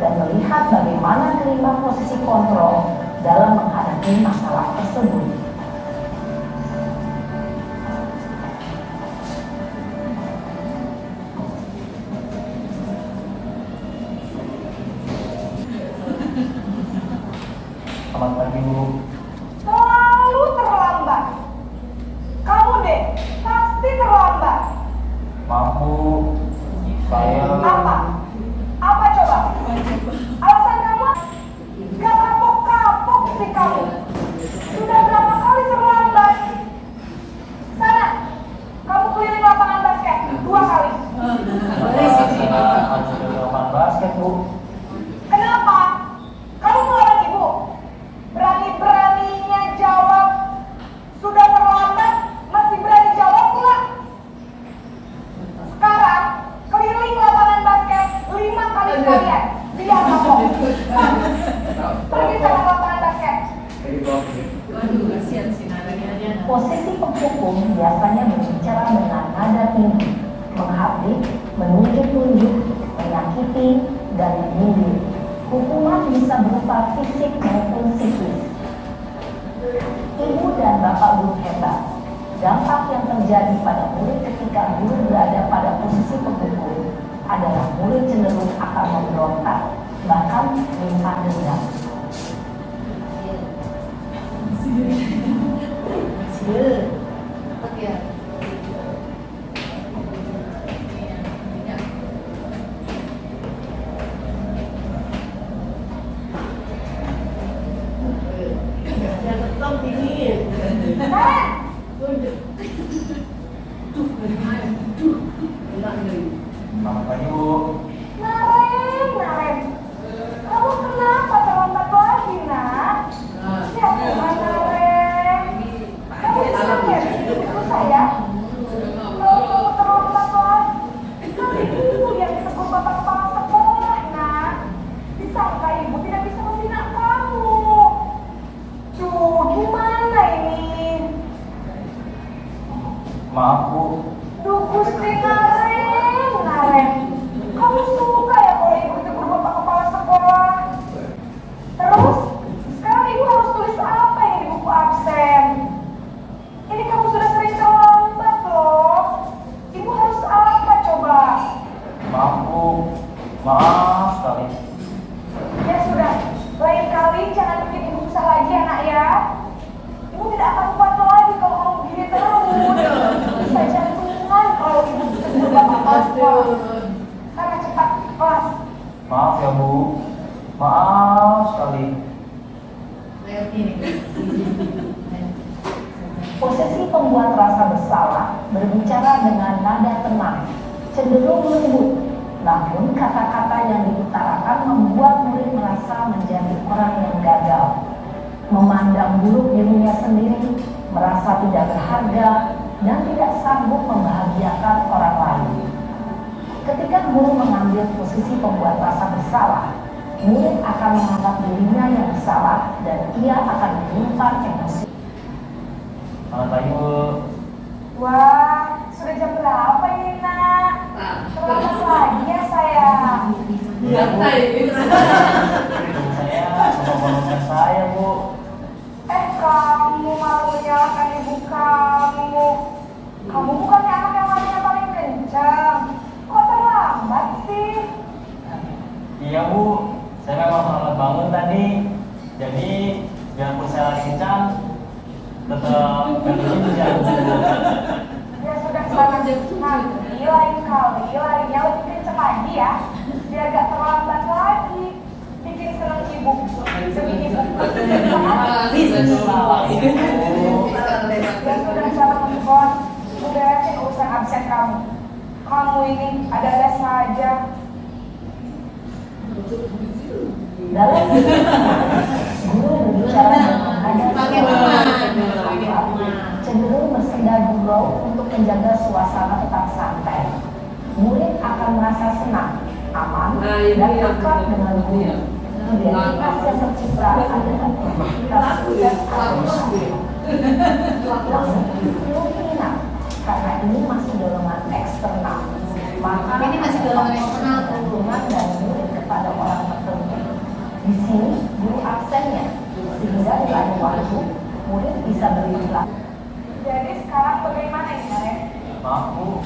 dan melihat bagaimana kelima posisi kontrol dalam menghadapi masalah tersebut. Selamat pagi, Bu. Selalu terlambat. Kamu deh, pasti terlambat. Maaf, Bu. Saya... Apa? Apa coba? Alasan kamu? Gak kapok-kapok sih kamu. Sudah berapa kali terlambat? Sana, kamu keliling lapangan basket 2 kali. Harus ke lapangan basket, Bu. Kenapa? Kamu melawan ibu? Berani-beraninya jawab. Sudah terlambat, masih berani jawab pula. Sekarang, keliling lapangan basket 5 kali sekalian. Biar kapok. Pergi sana ke lapangan basket. Waduh, kasihan si Naranya. Posisi penghukum biasanya berbicara dengan nada tinggi, menghardik, menunjuk-nunjuk, menyakiti, dan menyindir. Hukuman bisa berupa fisik maupun psikis. Ibu dan bapak guru hebat. Dampak yang terjadi pada murid ketika guru berada pada posisi penghukum adalah murid cenderung akan memberontak, bahkan minta dendam. Selamat pagi, Bu. Naren, kamu kenapa terlambat lagi, nak? Ya Tuhan, Naren. Kamu sadar itu saya? Kalau kamu terlambat lagi, nanti ibu yang ditegur bapak kepala sekolah, nak. Disangka ibu tidak bisa membina kamu. Duh, gimana ini? Maaf, Bu. Duh, Gusti Naren, kamu suka ya kalau ibu ditegur bapak kepala sekolah? Terus, sekarang ibu harus tulis apa yang di buku absen? Ini kamu sudah sering terlambat loh. Ibu harus apa coba? Maaf, Bu. Maaf sekali. Ya sudah, lain kali jangan bikin ibu susah lagi ya nak ya. Ibu tidak akan kuat lagi kalau kamu begini terus. Bisa jantungan kalau ibu ditegur bapak kepala sekolah. Sana cepat kelas. Maaf ya, Bu. Maaf sekali. Posisi pembuat rasa bersalah berbicara dengan nada tenang, cenderung lembut. Namun kata-kata yang diutarakan membuat murid merasa menjadi orang yang gagal, memandang buruk dirinya sendiri, merasa tidak berharga, dan tidak sanggup membahagiakan orang lain. Ketika guru mengambil posisi pembuat rasa bersalah, murid akan menganggap dirinya yang bersalah dan ia akan menyimpan emosi. Selamat pagi, Bu. Wah, sudah jam berapa ini, nak? Terlambat lagi ya, sayang. Iya, Bu. Saya sama ponakan saya, Bu. Kamu malah menyalahkan ibu kamu. Kamu bukannya anak yang larinya paling kencang. Kok terlambat sih? Iya, Bu. Saya memang terlambat bangun tadi. Jadi, biarpun saya lari kencang, tetap kondisi jalan. Ya sudah, selamat nanti lain kali larinya lebih kencang lagi ya. Biar gak terlambat lagi. Bikin senang ibu. Demi ibu. Ya sudah, sahabat telepon. Beresin urusan absen kamu. Kamu ini ada saja. Dalam guru berbicara dengan nada mengimbau untuk menjaga suasana tetap santai. Murid akan merasa senang, aman, dan akrab dengan guru. Identitas yang tercipta adalah identitas sukses atau kemungkinan karena ini masih golongan eksternal. Maka ini masih golongan eksternal, hubungan dan murid kepada orang tertentu. Di sini guru absennya, sehingga di lain waktu murid bisa berikhlas. Jadi sekarang bagaimana ini, Karen? Maaf Bu,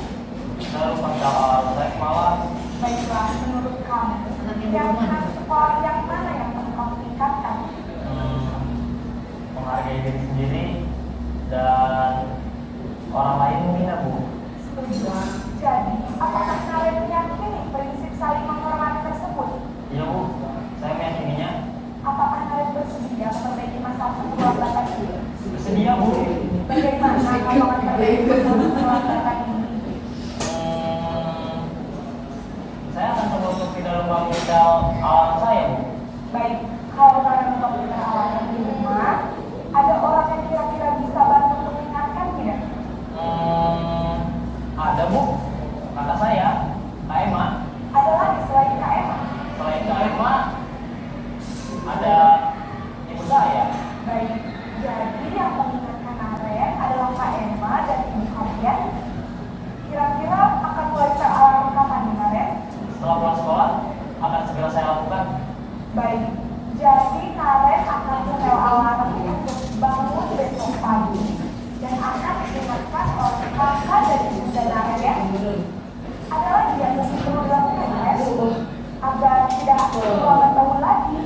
saya lupa soal saya semalam. Baiklah, menurut kamu, keyakinan sekolah yang mana yang perlu kamu tingkatkan? Menghargai diri sendiri dan orang lain mungkin ya Bu. Setuju. Jadi, apakah kalian meyakini prinsip saling menghormati tersebut? Iya Bu, saya meyakininya. Apakah kalian bersedia memperbaiki masalah kekeluargaan ini? Bersedia Bu. Bagaimana kalau memperbaiki masalah kekeluargaan ini? Saya akan coba untuk tidak lupa modal alam saya Bu. Baik, kalau kalian memperbaiki alam di rumah, ada orang yang kira-kira bisa bantu untuk mengingatkan tidak? Ada Bu, kakak saya, Kak Emma. Ada lagi selain Kak Emma? Selain Kak Emma, ada ibu saya. Baik, jadi yang mengingatkan Aren adalah Kak Emma dan ibu kalian. Kira-kira akan mulai sealarm kapan nih, Aren? Setelah pulang sekolah, akan segera saya lakukan. Baik, jadi Karen akan setel alarm untuk bangun besok pagi dan akan diingatkan oleh kakak dan ibu dan Aren ya. Ada lagi yang mesti perlu dilakukan, Aren? Agar tidak terlambat bangun lagi.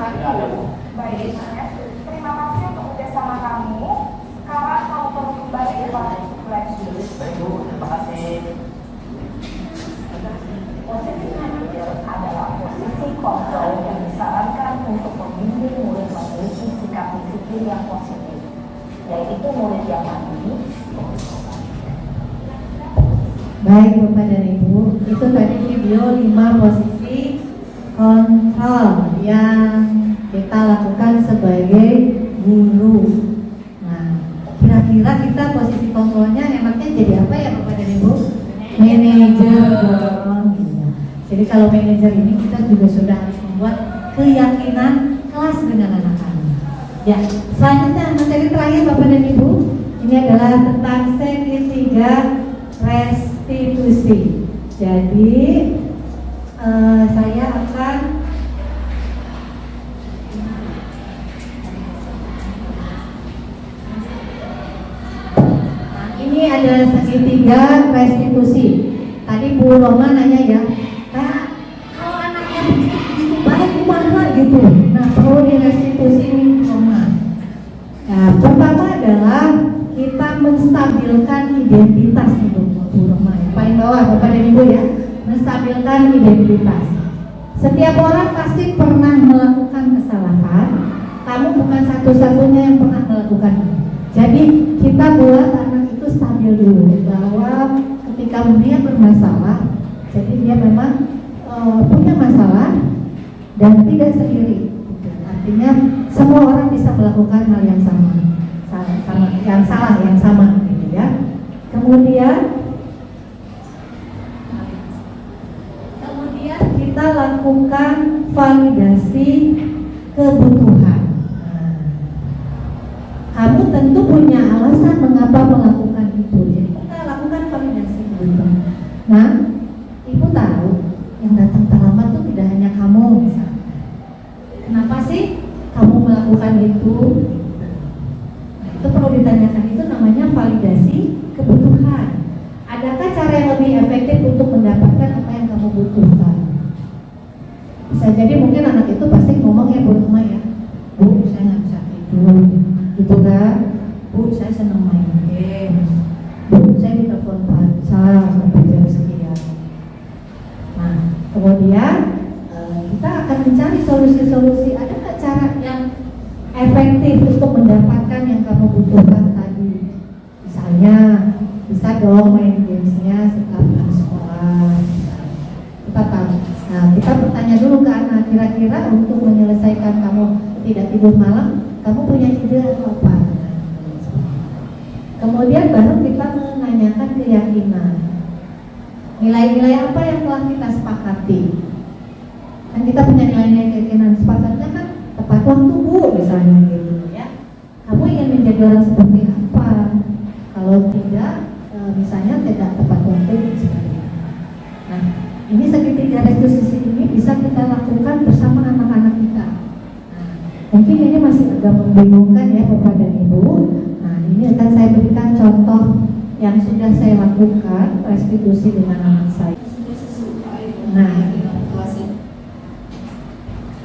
Baik, ya. Terima kasih untuk kerjasama kamu. Sekarang kamu perlu kembali ke kelas lagi. Baik Bu, terima kasih. Posisi manajer adalah posisi kontrol yang disarankan untuk membimbing murid memiliki sikap disiplin yang positif, yaitu murid yang mandiri. Baik Bapak dan Ibu, itu tadi video 5 posisi kontrol yang kita lakukan sebagai guru. Nah, kira-kira kita posisi kontrolnya enaknya jadi apa ya Bapak dan Ibu? Manajer dong. Jadi kalau manajer ini kita juga sudah harus membuat keyakinan kelas dengan anak-anak. Ya, selanjutnya materi terakhir Bapak dan Ibu, ini adalah tentang segitiga restitusi. Jadi saya akan ini adalah segitiga restitusi. Tadi Bu Roma nanya ya, Kak, kalau anaknya begitu baik kumaha gitu. Nah, perlu direstitusi nih Roma. Nah, pertama adalah kita menstabilkan identitas nih Bu Roma. Yang paling bawah Bapak dan Ibu ya, menstabilkan identitas. Setiap orang pasti pernah melakukan kesalahan. Kamu bukan satu-satunya yang pernah melakukan. Jadi kita buat anak itu stabil dulu bahwa ketika dia bermasalah, jadi dia memang punya masalah dan tidak sendiri. Artinya semua orang bisa melakukan hal yang sama, yang sama, gitu ya. Kemudian kita lakukan validasi kebutuhan. Kamu tentu punya alasan mengapa melakukan itu. Jadi kita lakukan validasi kebutuhan. Nah, Ibu tahu yang datang terlambat itu tidak hanya kamu misalnya. Kenapa sih kamu melakukan itu? Nah, itu perlu ditanyakan, itu namanya validasi kebutuhan. Adakah cara yang lebih efektif untuk mendapatkan apa yang kamu butuhkan? Bisa jadi mungkin anak itu pasti ngomong ya Bu Roma ya, Bu saya nggak bisa tidur, gitu kan? Bu saya senang main game, Bu saya ditelepon pacar sampai jam sekian. Nah kemudian kita akan mencari solusi-solusi. Adakah cara yang efektif untuk mendapatkan yang kamu butuhkan tadi? Misalnya bisa dong main gamesnya setelah pulang sekolah. Kita tahu. Nah, kita bertanya dulu ke anak, kira-kira untuk menyelesaikan kamu tidak tidur malam, kamu punya ide atau apa? Kemudian baru kita menanyakan keyakinan. Nilai-nilai apa yang telah kita sepakati? Kan kita punya nilai-nilai keyakinan, sepakatnya kan tepat waktu Bu, misalnya gitu ya. Kamu ingin menjadi orang seperti apa? Kalau tidak, misalnya tidak tepat waktu seperti apa. Nah, ini segitiga restitusi ini bisa kita lakukan bersama anak-anak kita. Nah, mungkin ini masih agak membingungkan ya Bapak dan Ibu. Nah, ini akan saya berikan contoh yang sudah saya lakukan restitusi dengan anak saya. Nah,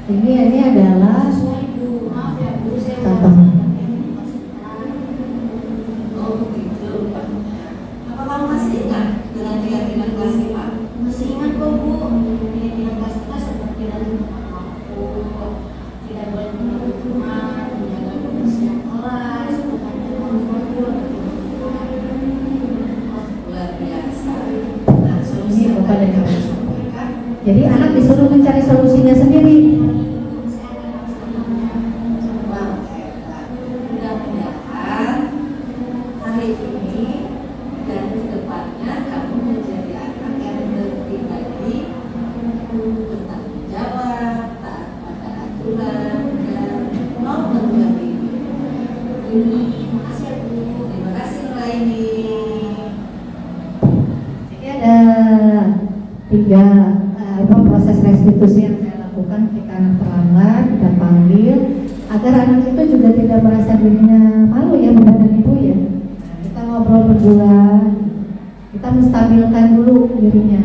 ini adalah contoh. Apa kamu masih ingat dengan keyakinan kelas 5? Masih ingat kok Bu, keyakinan kelas kita seperti dari aku tidak boleh menurut Tuhan, menjaga kebersihan kelas, Luar biasa. Nah, solusi Ini Bapak dan Ibu. sampaikan. Jadi anak disuruh mencari solusinya sendiri. Wah, hebat. Mudah-mudahan hari ini dan kedepannya kamu menjadi anak yang berpribadi, bertanggung jawab, taat pada aturan, dan mau berbuat diri. Terima kasih Bu. Terima kasih Nuraini. Jadi ada 3 proses restitusi yang saya lakukan ketika anak terlambat, kita panggil agar anak itu juga tidak merasa dirinya malu ya Bapak dan Ibu ya. Nah, kita ngobrol berdua, kita menstabilkan dulu dirinya.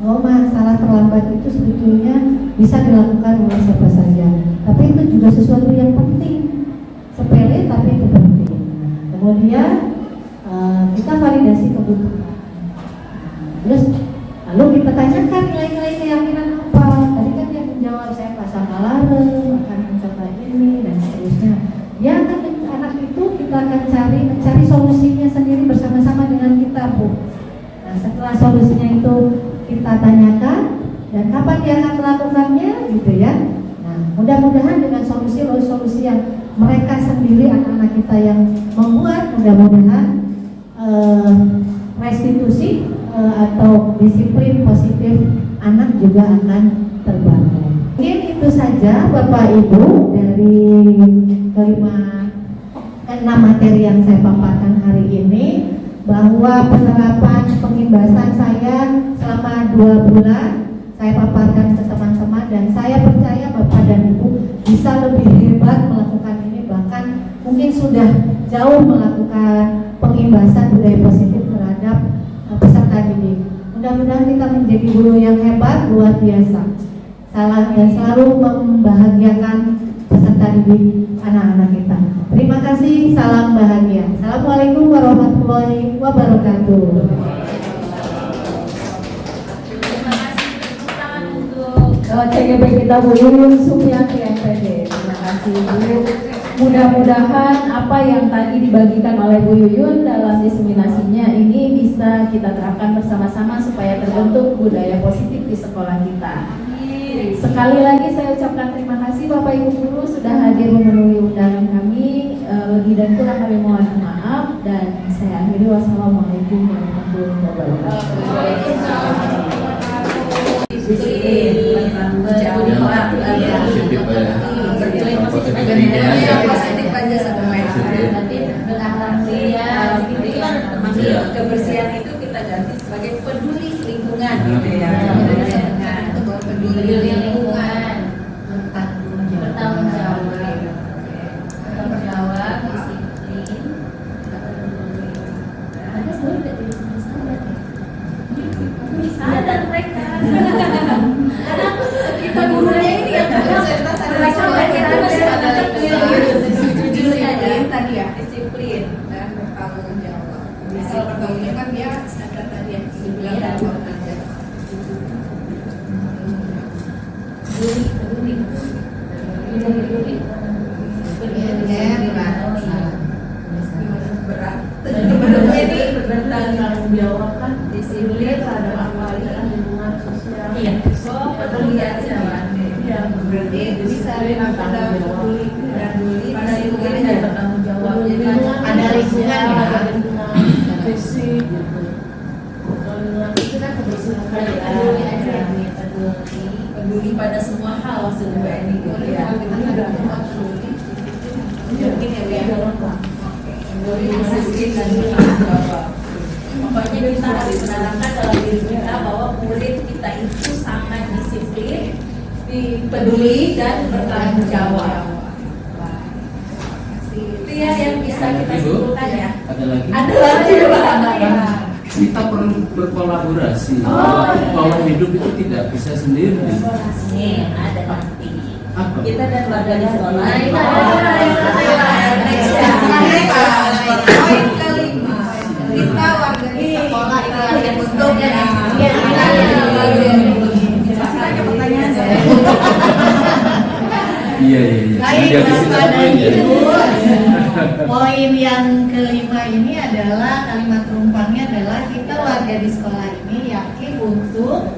Oh, masalah terlambat itu sebetulnya bisa dilakukan oleh siapa saja, tapi itu juga sesuatu yang penting, sepele tapi itu penting. Kemudian kita validasi kebutuhan. Terus lalu kita tanyakan nilai-nilai keyakinan apa. Tadi kan dia menjawab saya pasang alarm, akan mencoba ini dan seterusnya. Dia akan anak itu kita akan mencari solusinya sendiri bersama-sama dengan kita Bu. Nah setelah solusinya itu kita tanyakan dan kapan dia akan melakukannya gitu ya. Nah mudah-mudahan dengan solusi yang mereka sendiri anak-anak kita yang membuat, mudah-mudahan restitusi atau disiplin positif anak juga akan terbangun. Mungkin itu saja Bapak Ibu dari 6 materi yang saya paparkan hari ini, bahwa penerapan pengimbasan saya selama 2 bulan saya paparkan ke teman-teman dan saya percaya Bapak dan Ibu bisa lebih hebat melakukan ini, bahkan mungkin sudah jauh melakukan pengimbasan budaya positif terhadap peserta didik. Mudah-mudahan kita menjadi guru yang hebat, luar biasa, dan selalu membahagiakan peserta didik anak-anak kita. Terima kasih, salam bahagia. Assalamualaikum warahmatullahi wabarakatuh. terima kasih tepuk tangan untuk CGP kita Bu Yuyun Sumiati MPD. Terima kasih Bu. Mudah-mudahan apa yang tadi dibagikan oleh Bu Yuyun dalam diseminasinya ini bisa kita terapkan bersama-sama supaya terbentuk budaya positif di sekolah kita. Sekali lagi saya ucapkan terima kasih Bapak Ibu Guru sudah hadir memenuhi undangan kami. Lebih dan kurang kami mohon maaf dan saya akhiri. Wassalamualaikum warahmatullahi wabarakatuh. Positif aja sama mereka. Nanti kebersihan itu kita ganti sebagai peduli lingkungan gitu ya. Peduli lingkungan, bertanggung jawab, disiplin. Ada sebenarnya sadar mereka. Karena kita gurunya ini yang tadi ya, disiplin dan bertanggung jawab. Misal bertanggung jawab kan dia sadar tadi yang dibilang dari aja. Berat. Jadi bertanggung jawab kan disiplin terhadap aktualitas lingkungan sosial. Iya. Oh, peduli aja kan. Iya, berarti bisa pada peduli pada lingkungan dan bertanggung jawab. Jadi ada lingkungan ya. peduli pada semua hal maksudnya ini ya. Mungkin ya pokoknya kita harus menanamkan dalam diri kita bahwa murid kita itu sangat disiplin, peduli dan bertanggung jawab. Itu ya yang bisa kita simpulkan ya. Ada lagi? Ada lagi Pak. Kita perlu berkolaborasi. Bahwa hidup itu tidak bisa sendiri. Ada nanti. Apa? Kita dan warga di sekolah. Kita warga di sekolah yang untuk Iya. Jadi poin yang kelima ini adalah kalimat penumpangnya adalah kita warga di sekolah ini yakin untuk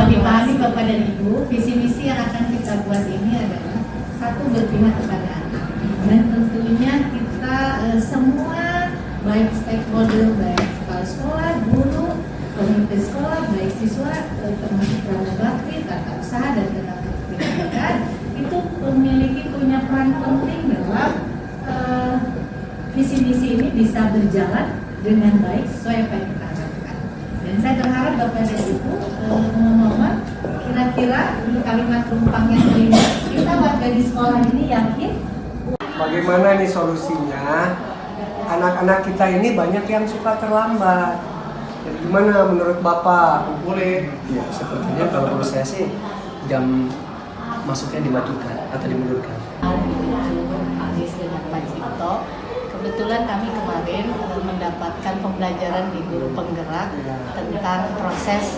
dipahami Bapak dan Ibu, visi misi yang akan kita buat ini adalah satu, berpihak kepada anak, dan tentunya kita semua baik stakeholder, baik kepala sekolah, guru, komite sekolah, baik siswa, termasuk tenaga bakti, tata usaha dan tenaga pendidikan itu punya peran penting dalam visi misi ini bisa berjalan dengan baik sesuai apa yang kita harapkan. Dan saya berharap Bapak dan Ibu mohon kira-kira kalimat penumpang yang kelima, kita warga di sekolah ini yakin. Bagaimana nih solusinya? Anak-anak kita ini banyak yang suka terlambat. Jadi gimana menurut Bapak? Boleh? Ya, sepertinya kalau menurut saya sih jam masuknya dimatikan atau dimundurkan. Aziz dengan Pak Cipto, kebetulan kami kemarin mendapatkan pembelajaran di guru penggerak tentang proses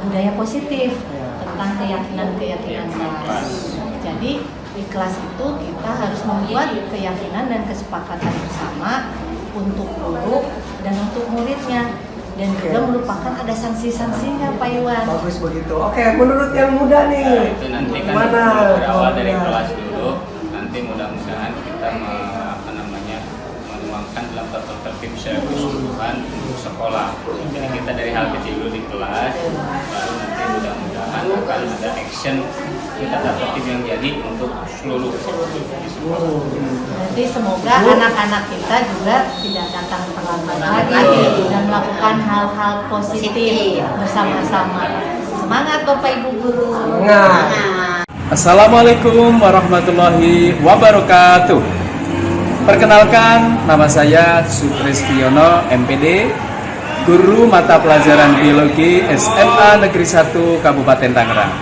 budaya positif, tentang keyakinan-keyakinan kelas. Jadi di kelas itu kita harus membuat keyakinan dan kesepakatan bersama untuk guru dan untuk muridnya, dan juga merupakan ada sanksi-sanksinya Pak Iwan. Bagus begitu. Oke, menurut yang muda nih, itu nanti kan gimana? berawal dari kelas dulu, nanti mudah-mudahan kita menuangkan dalam tertib secara keseluruhan untuk sekolah. Jadi kita dari hal kecil dulu di kelas, baru nanti mudah-mudahan akan ada action kita tertib yang jadi untuk seluruh di sekolah. Jadi semoga anak-anak kita juga tidak datang terlambat lagi dan melakukan hal-hal positif bersama-sama. Semangat Bapak Ibu Guru. Assalamualaikum warahmatullahi wabarakatuh. Perkenalkan, nama saya Sutristiono MPD, Guru Mata Pelajaran Biologi SMA Negeri 1 Kabupaten Tangerang.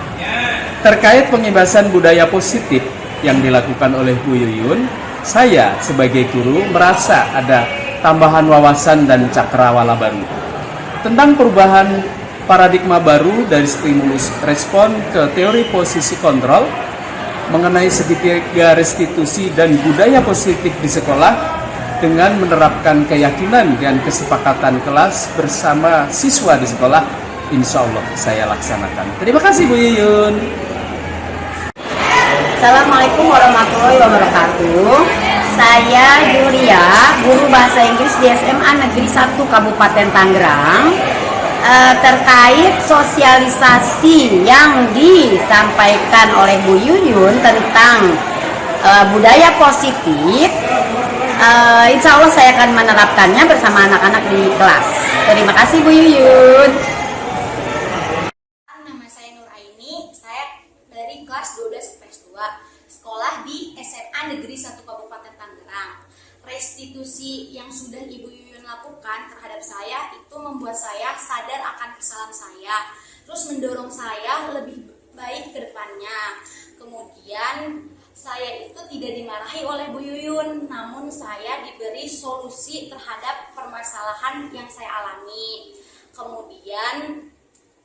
Terkait pengibasan budaya positif yang dilakukan oleh Bu Yuyun, saya sebagai guru merasa ada tambahan wawasan dan cakrawala baru tentang perubahan paradigma baru dari stimulus respon ke teori posisi kontrol mengenai segitiga restitusi dan budaya positif di sekolah dengan menerapkan keyakinan dan kesepakatan kelas bersama siswa di sekolah. Insya Allah saya laksanakan. Terima kasih Bu Yuyun. Assalamualaikum warahmatullahi wabarakatuh. Saya Yulia, guru bahasa Inggris di SMA Negeri 1 Kabupaten Tangerang. Terkait sosialisasi yang disampaikan oleh Bu Yuyun tentang budaya positif, insya Allah saya akan menerapkannya bersama anak-anak di kelas. Terima kasih Bu Yuyun. Nama saya Nur Aini, saya dari kelas 12 IPS 2, sekolah di SMA Negeri 1 Kabupaten Tangerang. Restitusi yang sudah Ibu Yuyun lakukan terhadap saya itu membuat saya sadar akan kesalahan saya, terus mendorong saya lebih baik ke depannya. Kemudian saya itu tidak dimarahi oleh Bu Yuyun, namun saya diberi solusi terhadap permasalahan yang saya alami. Kemudian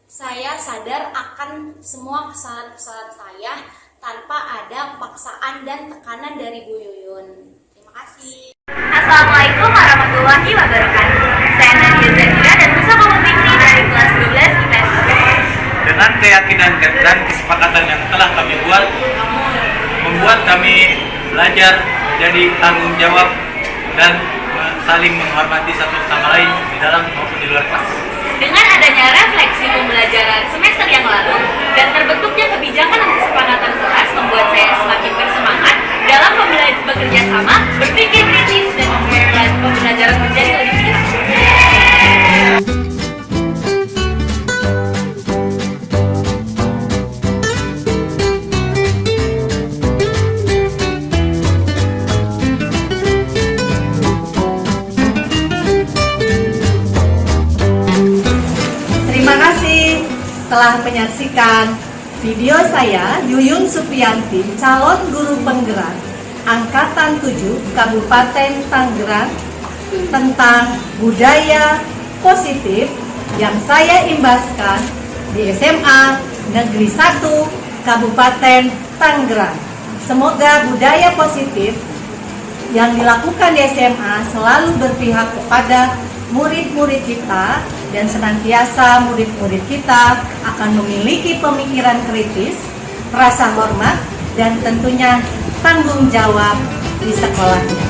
saya sadar akan semua kesalahan-kesalahan saya tanpa ada paksaan dan tekanan dari Bu Yuyun. Terima kasih. Assalamualaikum warahmatullahi wabarakatuh. Saya Nadia Zakia dan Musa Fikri dari kelas 12 IPS 2. Dengan keyakinan dan kesepakatan yang telah kami buat, membuat kami belajar jadi tanggung jawab dan saling menghormati satu sama lain di dalam maupun di luar kelas. Dengan adanya refleksi pembelajaran semester yang lalu dan terbentuknya kebijakan dan kesepakatan kelas membuat saya semakin bersemangat dalam bekerja sama, berpikir kritis, dan membuat pembelajaran menjadi lebih bijak. Terima kasih telah menyaksikan video saya, Yuyun Supianti, calon guru penggerak Angkatan 7 Kabupaten Tangerang, tentang budaya positif yang saya imbaskan di SMA Negeri 1 Kabupaten Tangerang. Semoga budaya positif yang dilakukan di SMA selalu berpihak kepada murid-murid kita, dan senantiasa murid-murid kita akan memiliki pemikiran kritis, rasa hormat, dan tentunya tanggung jawab di sekolahnya.